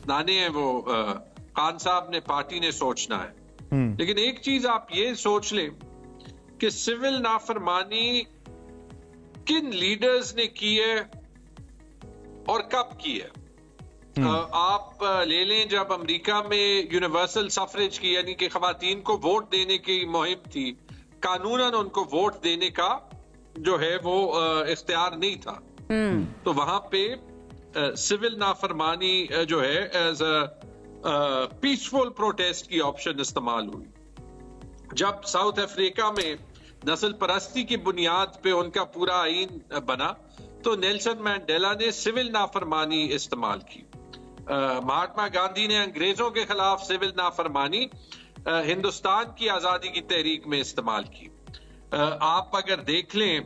لانے ہیں وہ خان صاحب نے، پارٹی نے سوچنا ہے. لیکن ایک چیز آپ یہ سوچ لیں کہ سول نافرمانی کن لیڈرز نے کی ہے اور کب کی ہے. آپ لے لیں جب امریکہ میں یونیورسل سفریج کی، یعنی کہ خواتین کو ووٹ دینے کی مہم تھی، قانوناً ان کو ووٹ دینے کا جو ہے وہ اختیار نہیں تھا، تو وہاں پہ سول نافرمانی جو ہے ایز اے پیسفل پروٹیسٹ کی آپشن استعمال ہوئی. جب ساؤتھ افریقہ میں نسل پرستی کی بنیاد پہ ان کا پورا آئین بنا تو نیلسن مینڈیلا نے سول نافرمانی استعمال کی. مہاتما گاندھی نے انگریزوں کے خلاف سول نافرمانی ہندوستان کی آزادی کی تحریک میں استعمال کی. آپ اگر دیکھ لیں،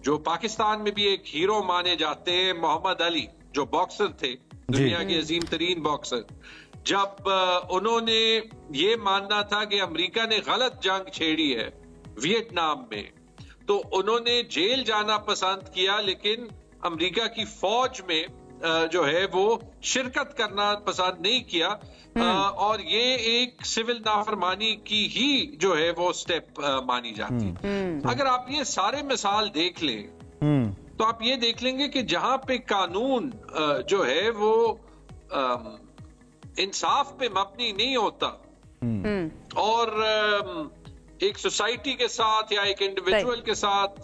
جو پاکستان میں بھی ایک ہیرو مانے جاتے ہیں، محمد علی جو باکسر تھے، دنیا کے عظیم ترین باکسر، جب انہوں نے یہ ماننا تھا کہ امریکہ نے غلط جنگ چھیڑی ہے ویتنام میں، تو انہوں نے جیل جانا پسند کیا، لیکن امریکہ کی فوج میں جو ہے وہ شرکت کرنا پسند نہیں کیا. اور یہ ایک سول نافرمانی کی ہی جو ہے وہ سٹیپ مانی جاتی. اگر آپ یہ سارے مثال دیکھ لیں تو آپ یہ دیکھ لیں گے کہ جہاں پہ قانون جو ہے وہ انصاف پہ مبنی نہیں ہوتا اور ایک سوسائٹی کے ساتھ یا ایک انڈیویجول کے ساتھ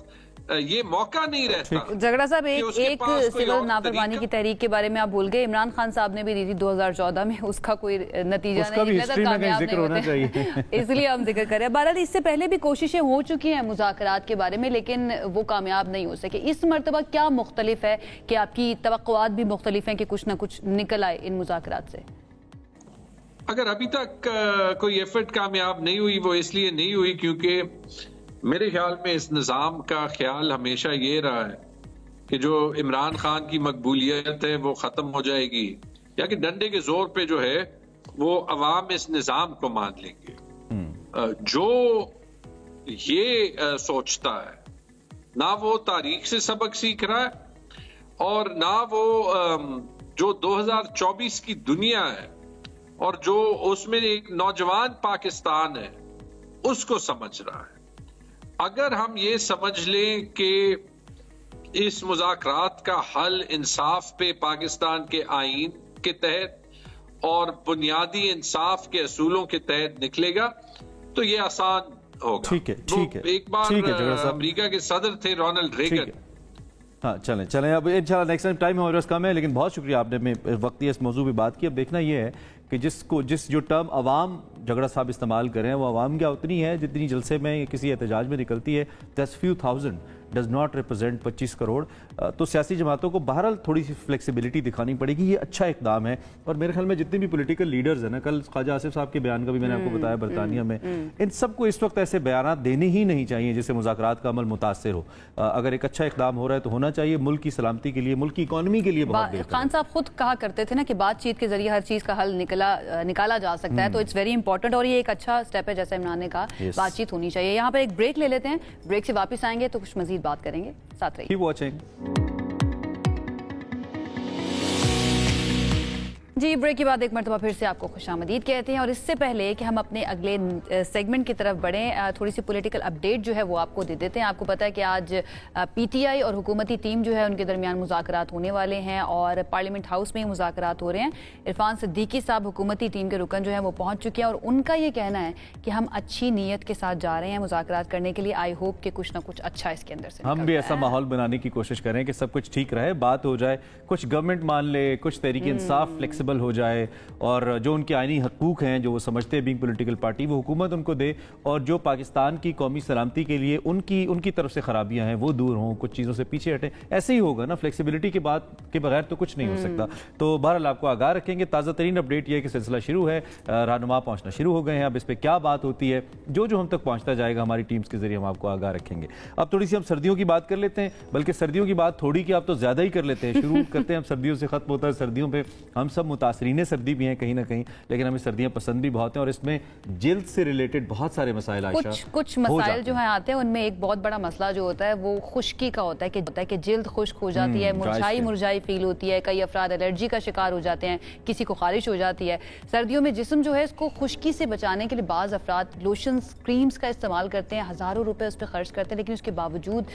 یہ موقع نہیں رہتا. جھگڑا صاحب، ایک سول نافرمانی کی تحریک کے بارے میں آپ بھول گئے، عمران خان صاحب نے بھی دی تھی 2014 میں، اس کا کوئی نتیجہ نہیں نکلا تھا، کامیاب نہیں ہوتے، اس لیے ہم ذکر کر رہے ہیں. بہرحال اس سے پہلے بھی کوششیں ہو چکی ہیں مذاکرات کے بارے میں، لیکن وہ کامیاب نہیں ہو سکے. اس مرتبہ کیا مختلف ہے کہ آپ کی توقعات بھی مختلف ہیں کہ کچھ نہ کچھ نکل آئے ان مذاکرات سے؟ اگر ابھی تک کوئی ایفرٹ کامیاب نہیں ہوئی، وہ اس لیے نہیں ہوئی کیونکہ میرے خیال میں اس نظام کا خیال ہمیشہ یہ رہا ہے کہ جو عمران خان کی مقبولیت ہے وہ ختم ہو جائے گی، یا کہ ڈنڈے کے زور پہ جو ہے وہ عوام اس نظام کو مان لیں گے. جو یہ سوچتا ہے، نہ وہ تاریخ سے سبق سیکھ رہا ہے اور نہ وہ جو 2024 کی دنیا ہے اور جو اس میں ایک نوجوان پاکستان ہے اس کو سمجھ رہا ہے. اگر ہم یہ سمجھ لیں کہ اس مذاکرات کا حل انصاف پہ پاکستان کے آئین کے تحت اور بنیادی انصاف کے اصولوں کے تحت نکلے گا تو یہ آسان ہوگا. ٹھیک ہے ایک بار امریکہ کے صدر تھے رونلڈ ریگن. ہاں چلیں اب انشاءاللہ نیکسٹ ٹائم ہمارے پاس کم ہے، لیکن بہت شکریہ آپ نے وقتی اس موضوع پہ بات کی. اب دیکھنا یہ ہے کہ جس جو ٹرم عوام جھگڑا صاحب استعمال کریں وہ عوام کیا اتنی ہے جتنی جلسے میں کسی احتجاج میں نکلتی ہے. 10,000 ڈز ناٹ ریپرزینٹ 25 کروڑ. تو سیاسی جماعتوں کو بہرحال تھوڑی سی فلیکسیبلٹی دکھانی پڑے گی. یہ اچھا اقدام ہے اور میرے خیال میں جتنے بھی پولیٹیکل لیڈرز ہیں نا، کل خواجہ آصف صاحب کے بیان کا بھی میں نے آپ کو بتایا برطانیہ میں، ان سب کو اس وقت ایسے بیانات دینے ہی نہیں چاہیے جس سے مذاکرات کا عمل متاثر ہو. اگر ایک اچھا اقدام ہو رہا ہے تو ہونا چاہیے، ملک کی سلامتی کے لیے، ملک کی اکانومی کے لیے بہت بہتر. خان صاحب خود کہا کرتے تھے نا کہ بات چیت کے ذریعے ہر چیز کا حل نکالا جا سکتا ہے، تو اٹس ویری امپورٹنٹ اور یہ ایک اچھا اسٹیپ ہے جیسے عمران نے کہا. بات چیت ہونی چاہیے. یہاں پر ایک بریک لے لیتے ہیں، بریک سے واپس آئیں گے تو کچھ مزید بات کریں گے. ساتھ رہیے. Keep watching. جی بریک کے بعد ایک مرتبہ پھر سے آپ کو خوش آمدید کہتے ہیں، اور اس سے پہلے کہ ہم اپنے اگلے سیگمنٹ کی طرف بڑھیں تھوڑی سی پولیٹیکل اپڈیٹ جو ہے وہ آپ کو دے دیتے ہیں. آپ کو پتہ ہے کہ آج پی ٹی آئی اور حکومتی ٹیم جو ہے ان کے درمیان مذاکرات ہونے والے ہیں اور پارلیمنٹ ہاؤس میں ہی مذاکرات ہو رہے ہیں. عرفان صدیقی صاحب حکومتی ٹیم کے رکن جو ہیں وہ پہنچ چکے ہیں اور ان کا یہ کہنا ہے کہ ہم اچھی نیت کے ساتھ جا رہے ہیں مذاکرات کرنے کے لیے. آئی ہوپ کہ کچھ نہ کچھ اچھا اس کے اندر سے ہم بھی ایسا ماحول بنانے کی کوشش کریں کہ سب کچھ ٹھیک رہے، بات ہو جائے، کچھ گورنمنٹ مان لے، کچھ تحریک انصاف فلیکسیبل ہو جائے اور جو ان کے آئینی حقوق ہیں جو وہ سمجھتے ہیں بینگ پولیٹیکل پارٹی وہ حکومت ان کو دے، اور جو پاکستان کی قومی سلامتی کے لیے ان کی طرف سے خرابیاں ہیں وہ دور ہوں، کچھ چیزوں سے پیچھے ہٹیں. ایسے ہی ہوگا نا، فلیکسیبلٹی کے بات کے بغیر تو کچھ نہیں ہو سکتا. تو بہرحال آپ کو آگاہ رکھیں گے. تازہ ترین اپڈیٹ یہ ہے کہ سلسلہ شروع ہے، رہنما پہنچنا شروع ہو گئے ہیں. اب اس پہ کیا بات ہوتی ہے جو ہم تک پہنچتا جائے گا ہماری ٹیمز کے ذریعے ہم آپ کو آگاہ رکھیں گے. اب تھوڑی سی ہم سردیوں کی بات کر لیتے ہیں، بلکہ سردیوں کی بات تھوڑی کی آپ تو زیادہ ہی کر لیتے ہیں. شروع کرتے ہیں ہم سردیوں سے، ختم ہوتا ہے سردیوں پہ. ہم سب متاثرین سردی بھی ہیں کہیں نہ کہیں، لیکن ہمیں سردیاں پسند بھی بہت ہیں اور اس میں جلد سے ریلیٹڈ بہت سارے مسائل کچھ مسائل جو ہیں آتے ہیں. ان میں ایک بہت بڑا مسئلہ جو ہوتا ہے وہ خشکی کا ہوتا ہے کہ جلد خشک ہو جاتی ہے، مرجھائی فیل ہوتی ہے. کئی افراد الرجی کا شکار ہو جاتے ہیں، کسی کو خارش ہو جاتی ہے. سردیوں میں جسم جو ہے اس کو خشکی سے بچانے کے لیے بعض افراد لوشنز، کریمز کا استعمال کرتے ہیں، ہزاروں روپے اس پہ خرچ کرتے ہیں، لیکن اس کے باوجود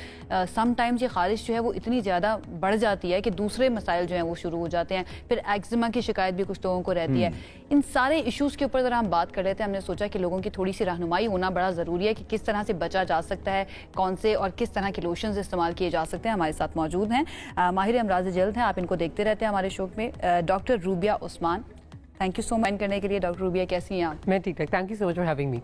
سم ٹائمز یہ خارش جو ہے وہ اتنی زیادہ بڑھ جاتی ہے کہ دوسرے مسائل جو ہیں وہ شروع ہو جاتے ہیں. پھر ایگزیما کی شکایت بھی کچھ لوگوں کو رہتی ہے. ان سارے ایشوز کے اوپر ذرا ہم بات کر رہے تھے. ہم نے سوچا کہ لوگوں کی تھوڑی سی رہنمائی ہونا بڑا ضروری ہے کہ کس طرح سے بچا جا سکتا ہے، کون سے اور کس طرح کے لوشنز استعمال کیے جا سکتے ہیں. ہمارے ساتھ موجود ہیں ماہر امراض جلد ہیں، آپ ان کو دیکھتے رہتے ہیں ہمارے شو میں، doctor Rubia Usman. Thank you so much کرنے کے لیے. ڈاکٹر روبیہ کیسی ہیں آپ؟ میں ٹھیک ٹھاک، thank you so much for having me.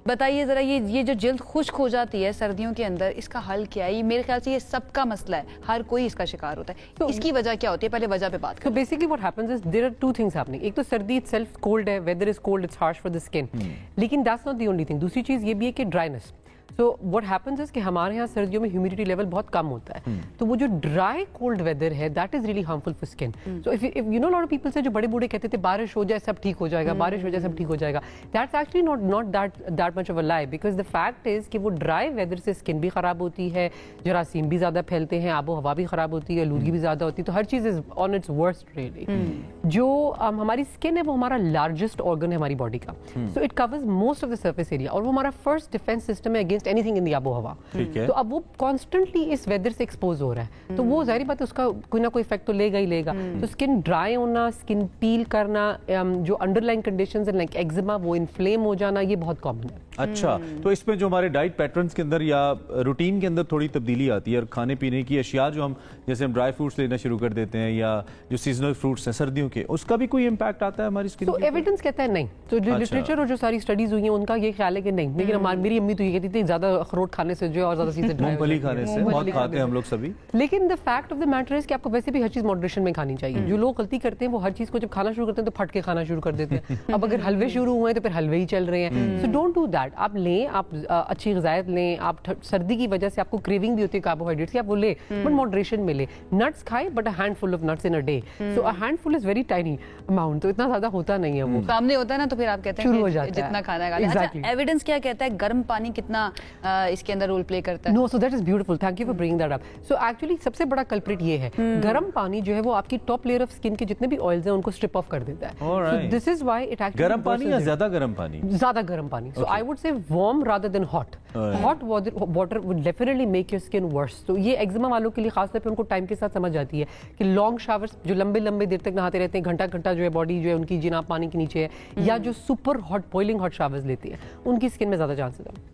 بتائیے ذرا یہ جو جلد خشک ہو جاتی ہے سردیوں کے اندر، اس کا حل کیا ہے؟ یہ میرے خیال سے یہ سب کا مسئلہ ہے، ہر کوئی اس کا شکار ہوتا ہے. تو اس کی وجہ کیا ہوتی ہے؟ پہلے وجہ پہ بات کریں. So basically what happens is there are two things happening. ایک تو سردی itself cold ہے، weather is cold, it's harsh for the skin. لیکن that's not the only thing. دوسری چیز یہ بھی ہے کہ dryness. So what happens is کہ ہمارے یہاں سردیوں میں ہیومیڈیٹی لیول بہت کم ہوتا ہے، تو وہ جو ڈرائی کولڈ ویدر ہے that is really harmful for skin. So if you know a lot of people سے جو بڑے بوڑھے کہتے تھے بارش ہو جائے سب ٹھیک ہو جائے گا، بارش ہو جائے سب ٹھیک ہو جائے گا، that's actually not that much of a lie, because the fact is کہ وہ ڈرائی ویدر سے اسکن بھی خراب ہوتی ہے، جراثیم بھی زیادہ پھیلتے ہیں، آب و ہوا بھی خراب ہوتی ہے، آلودگی بھی زیادہ ہوتی ہے، تو ہر چیز is on its worst really. جو ہماری اسکن ہے وہ ہمارا لارجسٹ آرگن ہے ہماری باڈی کا. So it covers most of the surface area اور وہ ہمارا فرسٹ ڈیفینس سسٹم ہے اگینسٹ اینی تھنگ ان دی آب و ہوا. تو اب وہ کانسٹنٹلی اس ویدر سے ایکسپوز ہو رہا ہے، تو وہ ظاہری بات ہے اس کا کوئی نہ کوئی افیکٹ تو لے گا ہی لے گا. تو اسکن ڈرائی ہونا، اسکن پیل کرنا، جو انڈر لائن کنڈیشنز ہیں لائک ایگزیما وہ انفلیم ہو جانا، یہ بہت کامن ہے. اچھا، تو اس میں جو ہمارے ڈائٹ پیٹرنز کے اندر یا روٹین کے اندر تھوڑی تبدیلی آتی ہے اور کھانے پینے کی اشیاء جو ہم جیسے ہم ڈرائی فروٹس لینا شروع کر دیتے ہیں یا جو سیزنل فروٹس ہیں سردیوں کے، اس کا بھی کوئی امپیکٹ آتا ہے ہماری اسکن پہ؟ تو ایویڈنس کہتا ہے نہیں. تو جو لٹریچر اور جو ساری اسٹڈیز ہوئی ہیں ان کا یہ خیال ہے کہ نہیں. لیکن میری امی تو یہ کہتی تھی زیادہ اخروٹ کھانے سے جو اور زیادہ چیزیں مونگ پھلی کھانے سے بہت کھاتے ہیں ہم لوگ سبھی. لیکن the fact of the matter is کہ آپ کو ویسے بھی ہر چیز ماڈریشن میں کھانی چاہیے. جو لوگ غلطی کرتے ہیں وہ ہر چیز کو جب کھانا شروع کرتے ہیں تو پھٹ کے کھانا شروع کر دیتے ہیں. اب اگر حلوے شروع ہوئے تو پھر حلوے ہی چل رہے ہیں. So don't do that. آپ لیں، آپ اچھی غذائیت لیں. آپ سردی کی وجہ سے آپ کو کریونگ بھی ہوتی ہے کاربوہائیڈریٹس کی، آپ وہ لیں بٹ ماڈریشن میں لیں. نٹس کھائیں but a handful of nuts in a day. So a handful is very tiny amount, تو اتنا زیادہ ہوتا نہیں ہے. وہ سامنے ہوتا ہے نا تو پھر آپ کہتے ہیں جتنا کھانا ہے. ایویڈنس کیا کہتا ہے گرم پانی کتنا اس کے اندر رول پلے کرتا ہے. No, so that is beautiful. Thank you for bringing that up. So actually سب سے بڑا کلپریٹ یہ ہے گرم پانی جو ہے وہ آپ کی ٹاپ لیئر آف اسکن کے جتنے بھی آئلز ہیں ان کو اسٹرپ آف کر دیتا ہے. So this is why it actually گرم پانی یا زیادہ گرم پانی؟ زیادہ گرم پانی. So I would say warm rather than hot. Hot water would definitely make your skin worse. تو یہ ایگزما والوں کے لیے خاص طور پہ ان کو ٹائم کے ساتھ سمجھ آتی ہے کہ لانگ شاورز جو لمبے دیر تک نہاتے رہتے ہیں, گھنٹہ جو ہے باڈی جو ہے ان کی جناب پانی کے نیچے ہے, یا جو super hot boiling hot showers لیتی ہے ان کی اسکن میں زیادہ چانسز ہیں.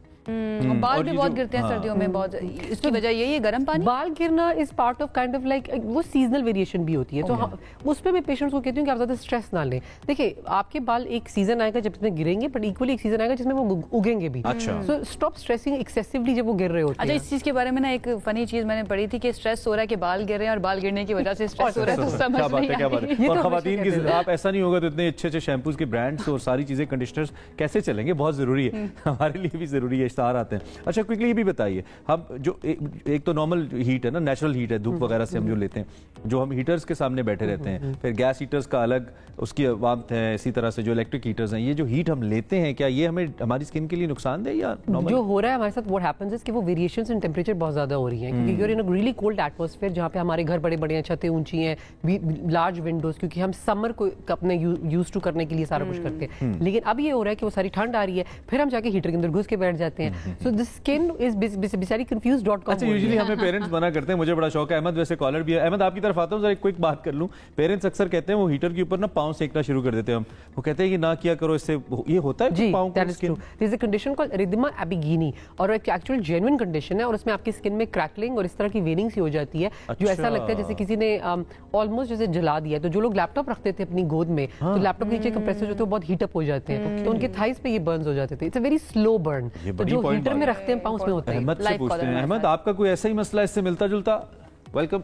بال بھی بہت گرتے ہیں سردیوں میں, بہت اس کی وجہ یہی ہے گرم پانی. بال گرنا is part of kind of like وہ سیزنل ویریشن بھی ہوتی ہے, تو اس پہ میں پیشنٹس کو کہتی ہوں کہ آپ زیادہ اسٹریس نہ لیں. دیکھیے آپ کے بال ایک سیزن آئے گا جب اس میں گریں گے, بٹ ایکولی ایک سیزن آئے گا جس میں وہ اگیں گے بھی. سو اسٹاپ اسٹریسنگ ایکسیسولی جب وہ گر رہے ہوتے ہیں. اچھا, اس چیز کے بارے میں نا ایک فنی چیز میں نے پڑھی تھی کہ اسٹریس ہو رہا ہے کہ بال گر رہے ہیں اور بال گرنے کی وجہ سے اسٹریس ہو رہا ہے, تو سمجھ نہیں آ رہی ہے. اور خواتین کی آپ ایسا نہیں ہوگا تو اتنے اچھے شیمپوز کے برانڈس اور ساری چیزیں کنڈیشنرز کیسے چلیں گے, بہت ضروری ہے, ہمارے لیے بھی ضروری ہے, اشتہار آتے ہیں. اچھا کوئکلی یہ بھی بتائیے, ہم جو ایک تو نارمل ہیٹ ہے نا, نیچرل ہیٹ ہے, دھوپ وغیرہ سے ہم جو لیتے ہیں, جو ہم ہیٹرز کے سامنے بیٹھے رہتے ہیں, پھر گیس ہیٹرز کا الگ اس کی وارمتھ ہے, اسی طرح سے جو الیکٹرک ہیٹرز ہیں, یہ جو ہیٹ ہم لیتے ہیں کیا یہ ہمیں ہماری اسکن کے لیے نقصان دہ یا نارمل؟ جو ہو رہا ہے ہمارے ساتھ what happens is کہ وہ ویریشنز ان ٹیمپریچر بہت زیادہ ہو رہی ہیں, کیونکہ you're in a really cold atmosphere جہاں پہ ہمارے گھر بڑے ہیں, چھتیں اونچی ہیں, لارج ونڈوز, کیونکہ ہم سمر کو اپنے یوز ٹو کرنے کے لیے سارا کچھ کرتے ہیں. لیکن اب یہ ہو رہا ہے کہ وہ ساری ٹھنڈ آ رہی ہے, پھر ہم جا کے ہیٹر کے اندر گھس کے بیٹھ جاتے ہیں. سو the skin is basically confused.com. اچھا, یوزلی ہمیں پیرنٹس منع کرتے ہیں, مجھے بڑا شوق ہے, احمد ویسے کالر بھی ہے. احمد آپ کی طرف آتا ہوں, ذرا ایک کوئک بات کر لوں. پیرنٹس اکثر کہتے ہیں وہ ہیٹر کے اوپر نا پاؤں سینکنا شروع کر دیتے ہیں, وہ کہتے ہیں کہ نہ کیا کرو, اس سے یہ ہوتا ہے پاؤں کو skin. There is a condition called erythema abiegini, اور ایک ایکچوئل جینوئن کنڈیشن ہے, اور اس میں آپ کی اسکن میں کریکلنگ اور اس طرح کی ویننگ سی ہو جاتی ہے جو ایسا لگتا ہے جیسے کسی نے آلموسٹ جیسے جلا دیا. تو جو لوگ لیپ ٹاپ رکھتے تھے اپنی گود میں, تو لیپ ٹاپ کے نیچے کمپریسر جو تھے وہ بہت ہیٹ اپ ہو جاتے ہیں, تو ان کے تھائز پہ یہ برنز ہو جاتے تھے. It's a very slow burn, تو جو ہیٹر میں رکھتے ہیں پاؤں اس میں ہوتا ہے. احمد سے پوچھتے ہیں, احمد آپ کا کوئی ایسا ہی مسئلہ اس سے ملتا جلتا؟ ویلکم.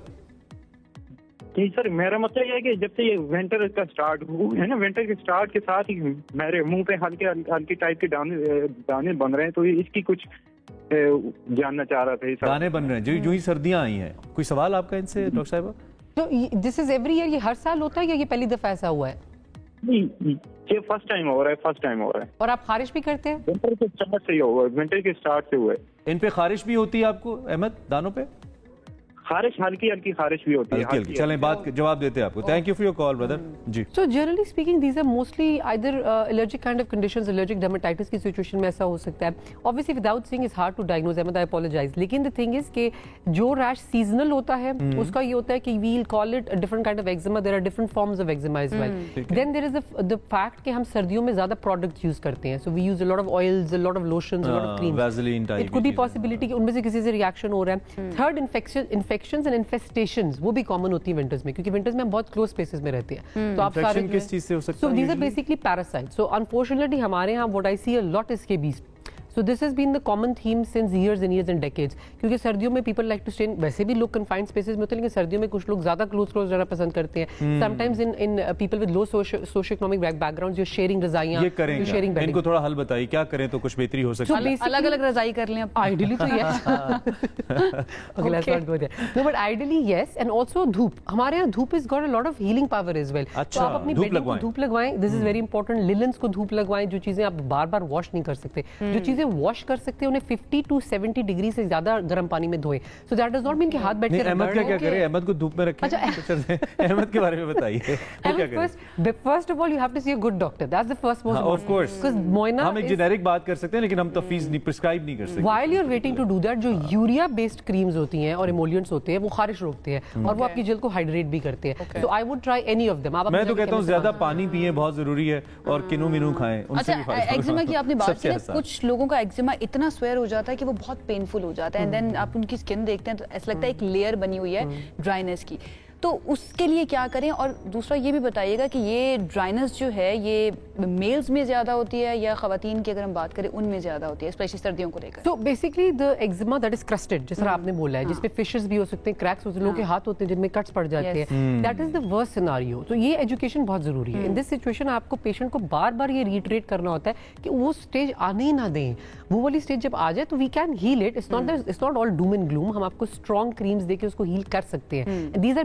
جی سر, میرا مسئلہ یہ ہے کہ جب سے یہ ونٹر کا اسٹارٹ ہے نا, ونٹر کے اسٹارٹ کے ساتھ ہی میرے منہ پہ ہلکے ٹائپ کے دانے بن رہے ہیں, تو اس کی کچھ جاننا چاہ رہا تھا. دانے بن رہے ہیں جو ہی سردیاں آئی ہیں, کوئی سوال آپ کا ان سے ڈاکٹر صاحبہ؟ تو دس از ایوری ایئر, یہ ہر سال ہوتا ہے یا یہ پہلی دفعہ ایسا ہوا ہے؟ یہ فرسٹ ٹائم ہو رہا ہے. اور آپ خارش بھی کرتے ہیں؟ ونٹر کے اسٹارٹ سے ہی ہوا ہے, ونٹر کے اسٹارٹ سے ہوا ہے. ان پہ خارش بھی ہوتی ہے آپ کو احمد, دانوں پہ خارش, ہلکی خارش بھی ہوتی ہے. ہلکی. چلیں بات جواب دیتے ہیں آپ کو. Thank you for your call brother. جی, so generally speaking these are mostly either allergic kind of conditions, allergic dermatitis کی سچویشن میں ایسا ہو سکتا ہے. obviously without saying it's hard to diagnose, Ahmad I apologize, لیکن the thing is کہ جو ریش seasonal ہوتا ہے اس کا یہ ہوتا ہے کہ we'll call it a different kind of eczema, there are different forms of eczema as well. Then there is the fact کہ ہم سردیوں میں زیادہ products use کرتے ہیں, so we use a lot of oils, a lot of lotions, a lot of creams. Vaseline type. It could be possibility کہ ان میں سے کسی سے reaction ہو رہا ہے. Third, infections and infestations وہ بھی کامن ہوتی ہیں ونٹرز میں, کیونکہ ونٹرز میں ہم بہت کلوز اسپیسز میں رہتے ہیں. تو آپ سارے کس چیز سے ہو سکتا ہے؟ So these are basically parasites. So unfortunately ہمارے یہاں what I see a lot is scabies. So this has been the common theme since years and decades. کیونکہ سردیوں میں people like to stay in, ویسے بھی لوگ confined spaces میں ہوتے ہیں, لیکن سردیوں میں کچھ لوگ زیادہ close رہنا پسند کرتے ہیں. Sometimes in people with low socio-economic backgrounds جو sharing رضائیاں, یہ کریں گے, ان کو تھوڑا حل بتائیے کیا کریں تو کچھ بہتری ہو سکتی ہے. الگ الگ رضائی کر لیں ideally تو yes. Okay, let's not go there. No, but ideally yes, and also دھوپ. ہمارے یہاں دھوپ has got a lot of healing power as well. تو آپ اپنی بیڈنگ کو دھوپ لگوائیں, this is very important. للنس کو دھوپ لگوائیں, جو چیزیں آپ بار بار واش نہیں کر سکتے, جو چیزیں واش کر سکتے انہیں 50 to 70 ڈگری سے زیادہ گرم پانی میں دھوئیں. So that does not mean کہ ہاتھ بیٹھ کے احمد کیا کرے, احمد کو دھوپ میں رکھیں. احمد کے بارے میں بتائیے. First of all you have to see a good doctor, that's the first most important. Of course, because moina ہم ایک جنیرک بات کر سکتے ہیں لیکن ہم تفویض نہیں پرسکرائب نہیں کر سکتے. While you're waiting to do that, جو یوریا بیسڈ کریمز ہوتی ہیں اور ایمولینٹس ہوتے ہیں وہ خارش روکتے ہیں اور وہ آپ کی جلد کو ہائیڈریٹ بھی کرتے ہیں. So I would try any of them. میں تو کہتا ہوں زیادہ پانی پیئیں, بہت ضروری ہے, اور کنو مینو کھائیں, ان سے بھی فائدہ. اچھا, ایگزیما کی آپ نے بات کی, کچھ لوگوں کا ایگزیما اتنا سویر ہو جاتا ہے کہ وہ بہت پینفل ہو جاتا ہے, اینڈ دین آپ ان کی اسکن دیکھتے ہیں تو ایسا لگتا ہے ایک لیئر بنی ہوئی ہے ڈرائنس کی. تو اس کے لیے کیا کریں؟ اور دوسرا یہ بھی بتائیے گا کہ یہ ڈرائنس جو ہے یہ میلز میں زیادہ ہوتی ہے یا خواتین کی اگر ہم بات کریں ان میں زیادہ ہوتی ہے, اسپیشلی سردیوں کو لے کر؟ تو basically the eczema that is کرسٹڈ, جس طرح آپ نے بولا ہے, جس پہ فشز بھی ہو سکتے ہیں, کریکس ہوتے ہیں, لوگوں کے ہاتھ ہوتے ہیں جن میں کٹس پڑ جاتے ہیں, that is the worst scenario. تو یہ ایجوکیشن بہت ضروری ہے. ان دس سچویشن آپ کو پیشنٹ کو بار بار یہ ریٹریٹ کرنا ہوتا ہے کہ وہ اسٹیج آنے ہی نہ دیں. وہ والی اسٹیج جب آ جائے تو we can heal it. It's not all doom and gloom. ہم آپ کو اسٹرانگ کریمز دے کے اس کو ہیل کر سکتے ہیں. These are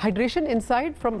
hydration inside from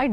I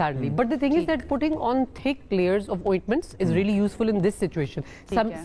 sadly. But the thing is that putting on thick layers of ointments is really useful in this situation.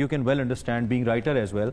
you can well understand being writer as well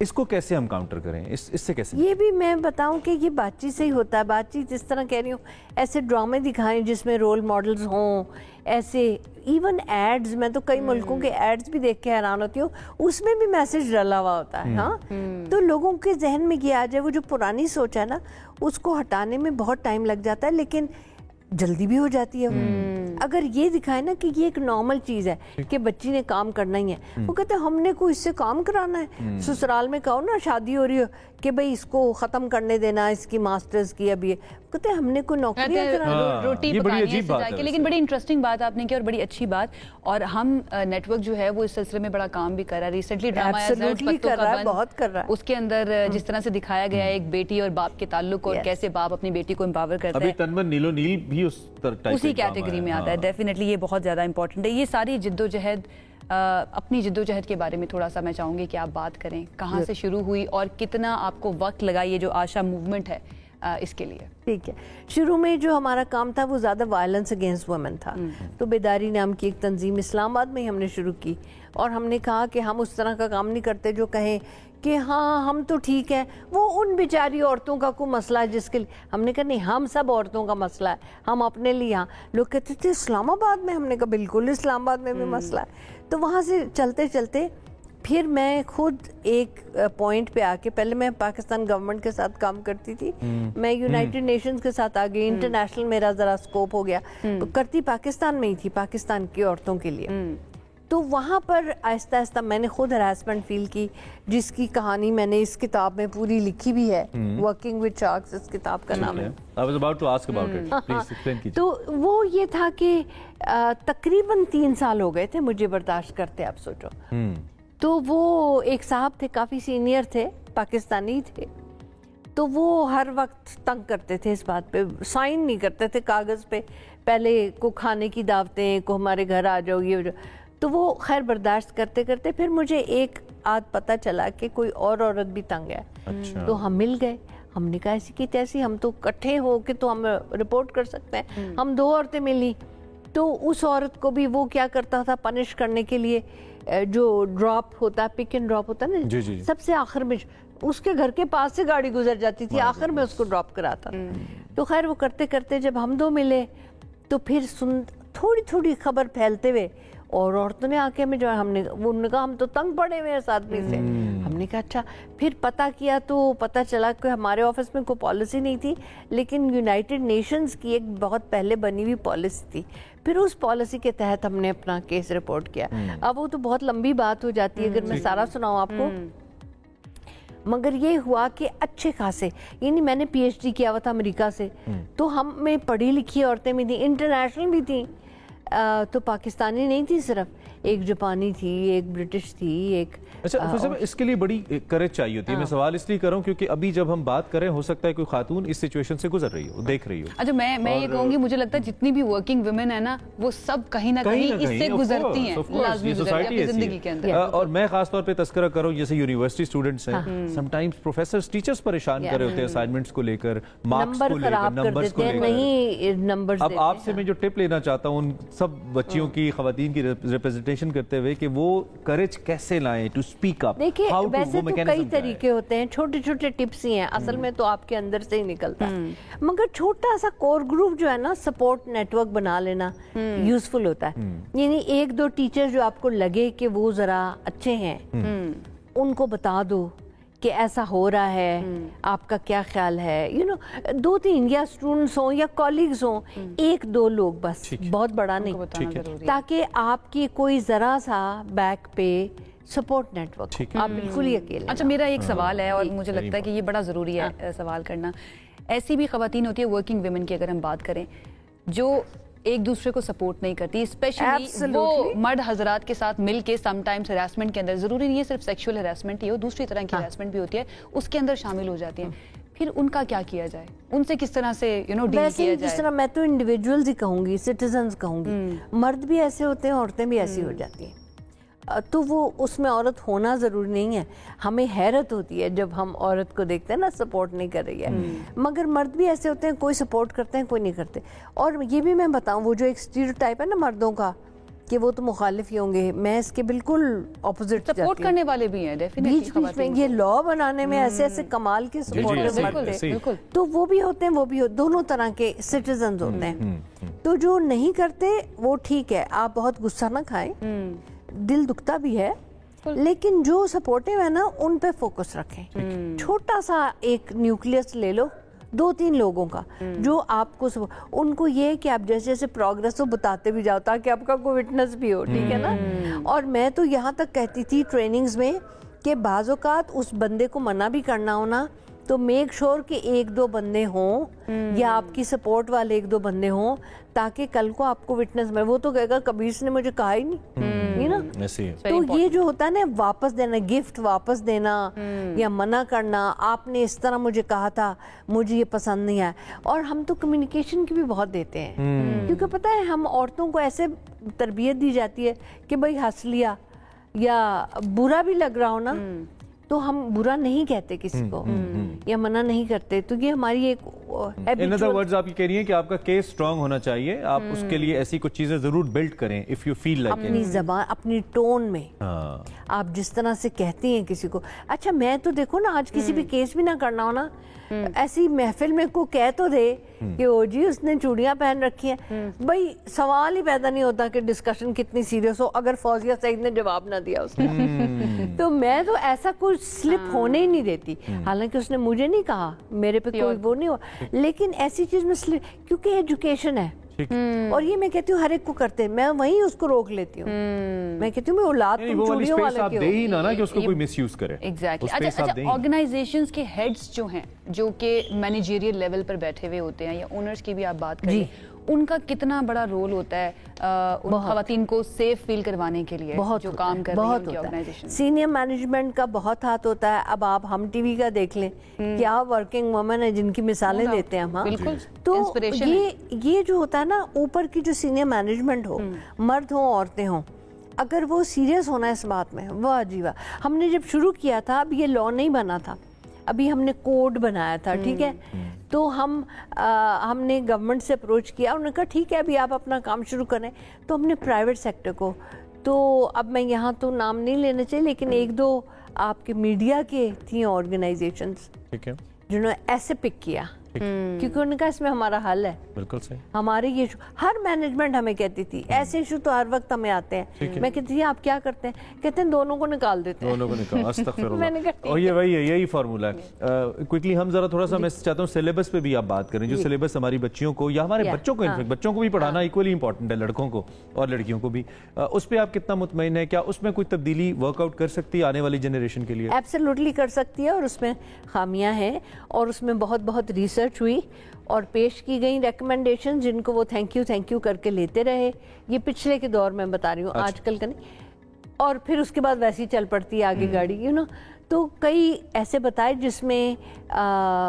اس کو کیسے ہم counter کریں, اس سے کیسے؟ یہ بھی میں بتاؤں کہ یہ بات چیت سے ہی ہوتا ہے. بات چیت اس طرح کہہ رہی ہوں, ایسے ڈرامے دکھائیں جس میں رول ماڈلز ہوں, ایسے ایون ایڈز, میں تو کئی ملکوں کے ایڈز بھی دیکھ کے حیران ہوتی ہوں, اس میں بھی میسج ڈلا ہوا ہوتا ہے. ہاں, تو لوگوں کے ذہن میں یہ آ جائے, وہ جو پرانی سوچ ہے نا اس کو ہٹانے میں بہت ٹائم لگ جاتا ہے, لیکن جلدی بھی ہو جاتی ہے. اگر یہ دکھائے نا کہ یہ ایک نارمل چیز ہے کہ بچی نے کام کرنا ہی ہے, وہ کہتے ہیں ہم نے کوئی اس سے کام کرانا ہے. سسرال میں کہو نا شادی ہو رہی ہو کہ بھئی اس کو ختم کرنے دینا, اس کی ماسٹرز کی, اب یہ کہتے ہیں ہم نے کوئی نوکری روٹی پکانی ہے جا کے. لیکن بڑی انٹرسٹنگ بات آپ نے کی اور بڑی اچھی بات, اور ہم نیٹ ورک جو ہے وہ اس سلسلے میں بڑا کام بھی کر رہا ہے. ریسنٹلی ڈرامہ بہت کر رہا ہے, اس کے اندر جس طرح سے دکھایا گیا ہے ایک بیٹی اور باپ کے تعلق, اور کیسے باپ اپنی بیٹی کو امپاور کرتا ہے. ابھی تنمن نیلو نیل بھی اسی کیٹیگری میں آتا ہے. ڈیفینیٹلی یہ بہت زیادہ امپورٹنٹ ہے. یہ ساری جد و جہد, اپنی جد و جہد کے بارے میں تھوڑا سا میں چاہوں گی کہ آپ بات کریں, کہاں سے شروع ہوئی اور کتنا آپ کو وقت لگا یہ جو آشا موومنٹ ہے اس کے لیے؟ ٹھیک ہے, شروع میں جو ہمارا کام تھا وہ زیادہ وائلنس اگینسٹ وومن تھا. تو بیداری نام کی ایک تنظیم اسلام آباد میں ہی ہم نے شروع کی, اور ہم نے کہا کہ ہم اس طرح کا کام نہیں کرتے جو کہیں کہ ہاں ہم تو ٹھیک ہیں, وہ ان بیچاری عورتوں کا کوئی مسئلہ ہے جس کے لیے. ہم نے کہا نہیں, ہم سب عورتوں کا مسئلہ ہے, ہم اپنے لیے. ہاں, لوگ کہتے تھے اسلام آباد میں, ہم نے کہا بالکل اسلام آباد میں بھی مسئلہ ہے. تو وہاں سے چلتے چلتے پھر میں خود ایک پوائنٹ پہ آ کے, پہلے میں پاکستان گورنمنٹ کے ساتھ کام کرتی تھی, میں یونائٹڈ نیشنز کے ساتھ آ گئی, انٹرنیشنل میرا ذرا سکوپ ہو گیا, کرتی پاکستان میں ہی تھی, پاکستان کی عورتوں کے لیے. تو وہاں پر آہستہ آہستہ میں نے خود ہراسمنٹ فیل کی, جس کی کہانی میں نے اس کتاب میں پوری لکھی بھی ہے, ورکنگ ود شارکس اس کتاب کا نام ہے. تو وہ یہ تھا کہ تقریباً 3 سال ہو گئے تھے مجھے برداشت کرتے, آپ سوچو. تو وہ ایک صاحب تھے, کافی سینئر تھے, پاکستانی تھے, تو وہ ہر وقت تنگ کرتے تھے اس بات پہ, سائن نہیں کرتے تھے کاغذ پہ, پہلے کو کھانے کی دعوتیں, کو ہمارے گھر آ جاؤ, یہ. تو وہ خیر برداشت کرتے کرتے پھر مجھے ایک آدھ پتہ چلا کہ کوئی اور عورت بھی تنگ ہے. تو ہم مل گئے, ہم نے کہا ایسی کی تیسی, ہم تو اکٹھے ہو کے تو ہم رپورٹ کر سکتے ہیں. ہم 2 عورتیں ملی, تو اس عورت کو بھی وہ کیا کرتا تھا پنش کرنے کے لیے, جو ڈراپ ہوتا ہے, پک اینڈ ڈراپ ہوتا ہے نا, سب سے آخر میں اس کے گھر کے پاس سے گاڑی گزر جاتی تھی, آخر میں اس کو ڈراپ کراتا. تو خیر وہ کرتے کرتے جب ہم 2 ملے تو پھر تھوڑی تھوڑی خبر پھیلتے ہوئے اور عورتوں نے آ کے ہمیں جو ہم نے, وہ نے کہا ہم تو تنگ پڑے ہوئے اس آدمی سے. ہم نے کہا اچھا. پھر پتہ کیا تو پتہ چلا کہ ہمارے آفس میں کوئی پالیسی نہیں تھی, لیکن یونائٹڈ نیشنز کی ایک بہت پہلے بنی ہوئی پالیسی تھی. پھر اس پالیسی کے تحت ہم نے اپنا کیس رپورٹ کیا. اب وہ تو بہت لمبی بات ہو جاتی ہے اگر میں سارا سناؤں آپ کو, مگر یہ ہوا کہ اچھے خاصے, یعنی میں نے پی ایچ ڈی کیا ہوا تھا امریکہ سے, تو ہم میں پڑھی لکھی عورتیں بھی تھیں, انٹرنیشنل بھی تھیں, تو پاکستانی نہیں تھی صرف, ایک جاپانی تھی, ایک برٹش تھی, ایک. اچھا, اس کے لیے بڑی کریج چاہیے ہوتی ہے. میں سوال اس لیے کر رہا ہوں کیونکہ ابھی جب ہم بات کریں ہو سکتا ہے کوئی خاتون اس سچویشن سے گزر رہی ہو, دیکھ رہی ہو. اچھا, میں یہ کہوں گی, مجھے لگتا ہے جتنی بھی ورکنگ ویمن ہے نا وہ سب کہیں نہ کہیں اس سے گزرتی ہیں, لازمی گزرتی ہیں زندگی کے اندر. اور میں خاص طور پہ تذکرہ کروں, جیسے یونیورسٹی اسٹوڈنٹس ہیں, سم ٹائمز پروفیسرز ٹیچرز پریشان کر رہے ہوتے ہیں اسائنمنٹس کو لے کر, مارکس کو لے کر, نمبرز کو لے کر. اب آپ سے میں جو ٹپ لینا چاہتا ہوں ان سب بچیوں کی, خواتین کی ریپرزنٹیشن کرتے ہوئے, کہ وہ کریج کیسے لائیں ٹو اسپیک اپ. دیکھیں ویسے تو کئی طریقے ہوتے ہیں, چھوٹے چھوٹے ٹپس ہی ہیں, اصل میں تو آپ کے اندر سے ہی نکلتا ہے, مگر چھوٹا سا کور گروپ جو ہے نا, سپورٹ نیٹ ورک بنا لینا یوزفل ہوتا ہے. یعنی 1-2 ٹیچر جو آپ کو لگے کہ وہ ذرا اچھے ہیں, ان کو بتا دو کہ ایسا ہو رہا ہے, آپ کا کیا خیال ہے. 2-3 یا اسٹوڈنٹس ہوں یا کولیگز ہوں, 1-2 لوگ بس, بہت بڑا نہیں, تاکہ آپ کی کوئی ذرا سا بیک پہ سپورٹ نیٹ ورک, آپ بالکل ہی اکیلے. اچھا, میرا ایک سوال ہے اور مجھے لگتا ہے کہ یہ بڑا ضروری ہے سوال کرنا. ایسی بھی خواتین ہوتی ہے ورکنگ ویمن کی, اگر ہم بات کریں, جو ایک دوسرے کو سپورٹ نہیں کرتی, اسپیشلی وہ مرد حضرات کے ساتھ مل کے سم ٹائمز ہراسمنٹ کے اندر, ضروری نہیں ہے صرف سیکشول ہراسمنٹ ہی ہو, دوسری طرح کی ہراسمنٹ بھی ہوتی ہے, اس کے اندر شامل ہو جاتی ہیں. پھر ان کا کیا کیا جائے, ان سے کس طرح سے ڈیل کیا جائے؟ جس طرح میں تو انڈیویجولز ہی کہوں گی, سٹیزنز کہوں گی, مرد بھی ایسے ہوتے ہیں, عورتیں بھی ایسی ہو جاتی ہیں. تو وہ اس میں عورت ہونا ضروری نہیں ہے. ہمیں حیرت ہوتی ہے جب ہم عورت کو دیکھتے ہیں نا سپورٹ نہیں کر رہی ہے, مگر مرد بھی ایسے ہوتے ہیں, کوئی سپورٹ کرتے ہیں کوئی نہیں کرتے. اور یہ بھی میں بتاؤں, وہ جو ایک اسٹیریوٹائپ ہے نا مردوں کا کہ وہ تو مخالف ہی ہوں گے. میں اس کے بالکل اپوزٹ سپورٹ کرنے والے بھی ہیں بیچ بیچ میں. یہ لا بنانے میں ایسے ایسے کمال کے سپورٹر ہوتے ہیں, تو وہ بھی ہوتے ہیں, وہ بھی دونوں طرح کے سٹیزنز ہوتے ہیں. تو جو نہیں کرتے وہ ٹھیک ہے, آپ بہت غصہ نہ کھائیں, دل دکھتا بھی ہے, لیکن جو سپورٹیو ہے نا ان پہ فوکس رکھیں. چھوٹا سا ایک نیوکلیس لے لو 2-3 لوگوں کا جو آپ کو ان کو یہ ہے کہ آپ جیسے جیسے پروگریس ہو بتاتے بھی جاؤ تاکہ آپ کا کوئی وٹنس بھی ہو, ٹھیک ہے نا. اور میں تو یہاں تک کہتی تھی ٹریننگز میں کہ بعض اوقات اس بندے کو منع بھی کرنا ہونا تو میک شور کہ 1-2 بندے ہوں یا آپ کی سپورٹ والے 1-2 بندے ہوں تاکہ کل کو آپ کو وٹنس ملے. وہ تو کہے گا کبھی اس نے مجھے کہا ہی نہیں نا. تو یہ جو ہوتا ہے نا واپس دینا, گفٹ واپس دینا یا منع کرنا, آپ نے اس طرح مجھے کہا تھا مجھے یہ پسند نہیں آیا. اور ہم تو کمیونیکیشن کی بھی بہت دیتے ہیں کیونکہ پتہ ہے ہم عورتوں کو ایسے تربیت دی جاتی ہے کہ بھائی ہنس لیا یا برا بھی لگ رہا ہو نا تو ہم برا نہیں کہتے کسی کو یا منع نہیں کرتے. تو یہ ہماری ایک in other words آپ یہ کہہ رہی ہیں کہ آپ کا کیس سٹرونگ ہونا چاہیے, آپ اس کے لیے ایسی کچھ چیزیں ضرور بلڈ کریں if you feel like اپنی زبان, اپنی ٹون میں آپ جس طرح سے کہتی ہیں کسی کو. اچھا میں تو دیکھو نا آج کسی بھی کیس بھی نہ کرنا ہو نا, ایسی محفل میں کو کہہ تو دے کہ او جی اس نے چوڑیاں پہن رکھی ہیں, بھائی سوال ہی پیدا نہیں ہوتا کہ ڈسکشن کتنی سیریس ہو اگر فوزیہ سعید نے جواب نہ دیا اس نے. تو میں تو ایسا کچھ سلپ ہونے ہی نہیں دیتی, حالانکہ اس نے مجھے نہیں کہا, میرے پہ کوئی وہ نہیں ہوا, لیکن ایسی چیز میں سلپ, کیونکہ ایجوکیشن ہے اور یہ میں کہتی ہوں ہر ایک کو کرتے ہیں, میں وہیں اس کو روک لیتی ہوں. میں کہتی ہوں میں اولاد تم چوڑیوں والے کی ہو, دے ہی نہ کہ اس کو کوئی مس یوز کرے. ایگزیکٹلی. اچھا آرگنائزیشنز کے ہیڈز جو ہیں جو کہ مینیجریل لیول پر بیٹھے ہوئے ہوتے ہیں یا اونرز کی بھی آپ بات کریں, ان کا کتنا بڑا رول ہوتا ہے ان خواتین کو سیف فیل کروانے کے لیے جو کام کر رہی ہیں ان کی آرگنائزیشن؟ سینئر مینجمنٹ کا بہت ہاتھ ہوتا ہے. اب آپ ہم ٹی وی کا دیکھ لیں, کیا ورکنگ وومن ہے جن کی مثالیں دیتے ہیں ہم. تو یہ جو ہوتا ہے نا اوپر کی جو سینئر مینجمنٹ ہو, مرد ہوں عورتیں ہوں, اگر وہ سیریس ہونا ہے اس بات میں, واہ جی واہ. ہم نے جب شروع کیا تھا اب یہ لا نہیں بنا تھا, ابھی ہم نے کوڈ بنایا تھا, ٹھیک ہے. تو ہم نے گورنمنٹ سے اپروچ کیا, انہوں نے کہا ٹھیک ہے ابھی آپ اپنا کام شروع کریں. تو ہم نے پرائیویٹ سیکٹر کو, تو اب میں یہاں تو نام نہیں لینا چاہیے لیکن 1-2 آپ کے میڈیا کے تھیں آرگنائزیشنز جنہوں نے ایسے پک کیا کیونکہ ان کا اس میں ہمارا حل ہے. بالکل صحیح. ہمارے یہ ہر مینجمنٹ ہمیں کہتی تھی ایسے ایشو تو ہر وقت ہمیں آتے ہیں. میں کہتی تھی آپ کیا کرتے ہیں, کہتے ہیں دونوں کو نکال دیتے ہیں. دونوں کو نکال, استغفر اللہ. اور یہ وہی ہے, یہی فارمولہ ہے. کوئکلی ہم ذرا تھوڑا سا میں چاہتا ہوں سلیبس پہ بھی آپ بات کریں, جو سلیبس ہماری بچیوں کو یا ہمارے بچوں کو, انفیکٹ بچوں کو بھی پڑھانا ایکولی امپورٹنٹ ہے, لڑکوں کو اور لڑکیوں کو بھی. اس پہ آپ کتنا مطمئن ہے, کیا اس میں کوئی تبدیلی ورک آؤٹ کر سکتی ہے آنے والی جنریشن کے لیے؟ ایبسلیوٹلی کر سکتی ہے, اور اس میں خامیاں ہیں اور اس میں بہت ریسرچ ہوئی اور پیش کی گئی ریکمنڈیشن جن کو وہ تھینک یو کر کے لیتے رہے. یہ پچھلے کے دور میں بتا رہی ہوں, آج کل کا نہیں. اور پھر اس کے بعد ویسی چل پڑتی ہے آگے گاڑی, تو کئی ایسے بتائے جس میں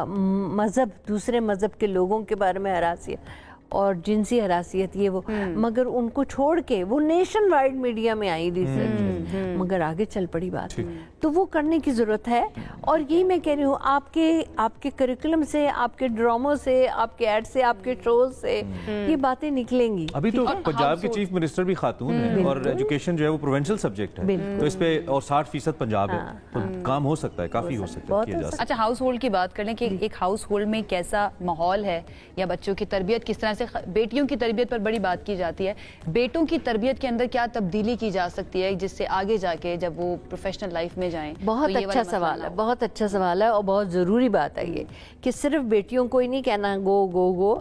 مذہب, دوسرے مذہب کے لوگوں کے بارے میں حراسیت اور جنسی حراسیت, یہ وہ, مگر ان کو چھوڑ کے وہ نیشن وائڈ میڈیا میں آئی ریسرچ, مگر آگے چل پڑی بات. تو وہ کرنے کی ضرورت ہے. اور یہی میں کہہ رہی ہوں آپ کے کریکولم سے, آپ کے ڈراموں سے, آپ کے ایڈ سے, آپ کے شوز سے یہ باتیں نکلیں گی. ابھی تو پنجاب کے چیف منسٹر بھی خاتون ہیں اور ایجوکیشن جو ہے وہ پروونشل سبجیکٹ ہے, تو اس پہ اور 60% پنجاب ہے, تو کام ہو سکتا ہے, کافی ہو سکتا ہے. اچھا ہاؤس ہولڈ کی بات کر لیں کہ ایک ہاؤس ہولڈ میں کیسا ماحول ہے, یا بچوں کی تربیت کس طرح سے, بیٹیوں کی تربیت پر بڑی بات کی جاتی ہے, بیٹوں کی تربیت کے اندر کیا تبدیلی کی جا سکتی ہے جس سے آگے جا کے جب وہ پروفیشنل لائف میں جائیں؟ بہت اچھا سوال ہے, بہت اچھا سوال ہے اور بہت ضروری بات ہے یہ کہ صرف بیٹیوں کو ہی نہیں کہنا گو,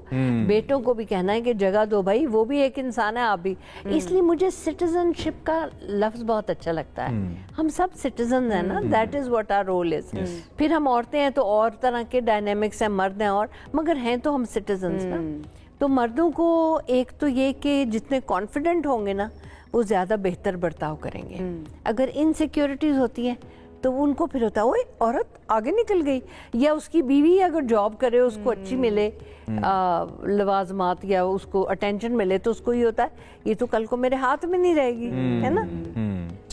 بیٹوں کو بھی کہنا ہے کہ جگہ دو بھائی, وہ بھی ایک انسان ہے, آپ بھی. اس لیے مجھے سٹیزن شپ کا لفظ بہت اچھا لگتا ہے. ہم سب سٹیزن ہیں نا, that is what our rule is. پھر ہم عورتیں ہیں تو اور طرح کے ڈائنامکس ہیں, مرد ہیں اور, مگر ہیں تو ہم سٹیزنز نا. تو مردوں کو ایک تو یہ کہ جتنے کانفیڈنٹ ہوں گے نا وہ زیادہ بہتر برتاؤ کریں گے. اگر انسیکیورٹیز ہوتی ہیں تو ان کو پھر ہوتا ہے اوے عورت آگے نکل گئی, یا اس کی بیوی اگر جاب کرے اس کو اچھی ملے لوازمات یا اس کو اٹینشن ملے تو اس کو یہ ہوتا ہے یہ تو کل کو میرے ہاتھ میں نہیں رہے گی, ہے نا.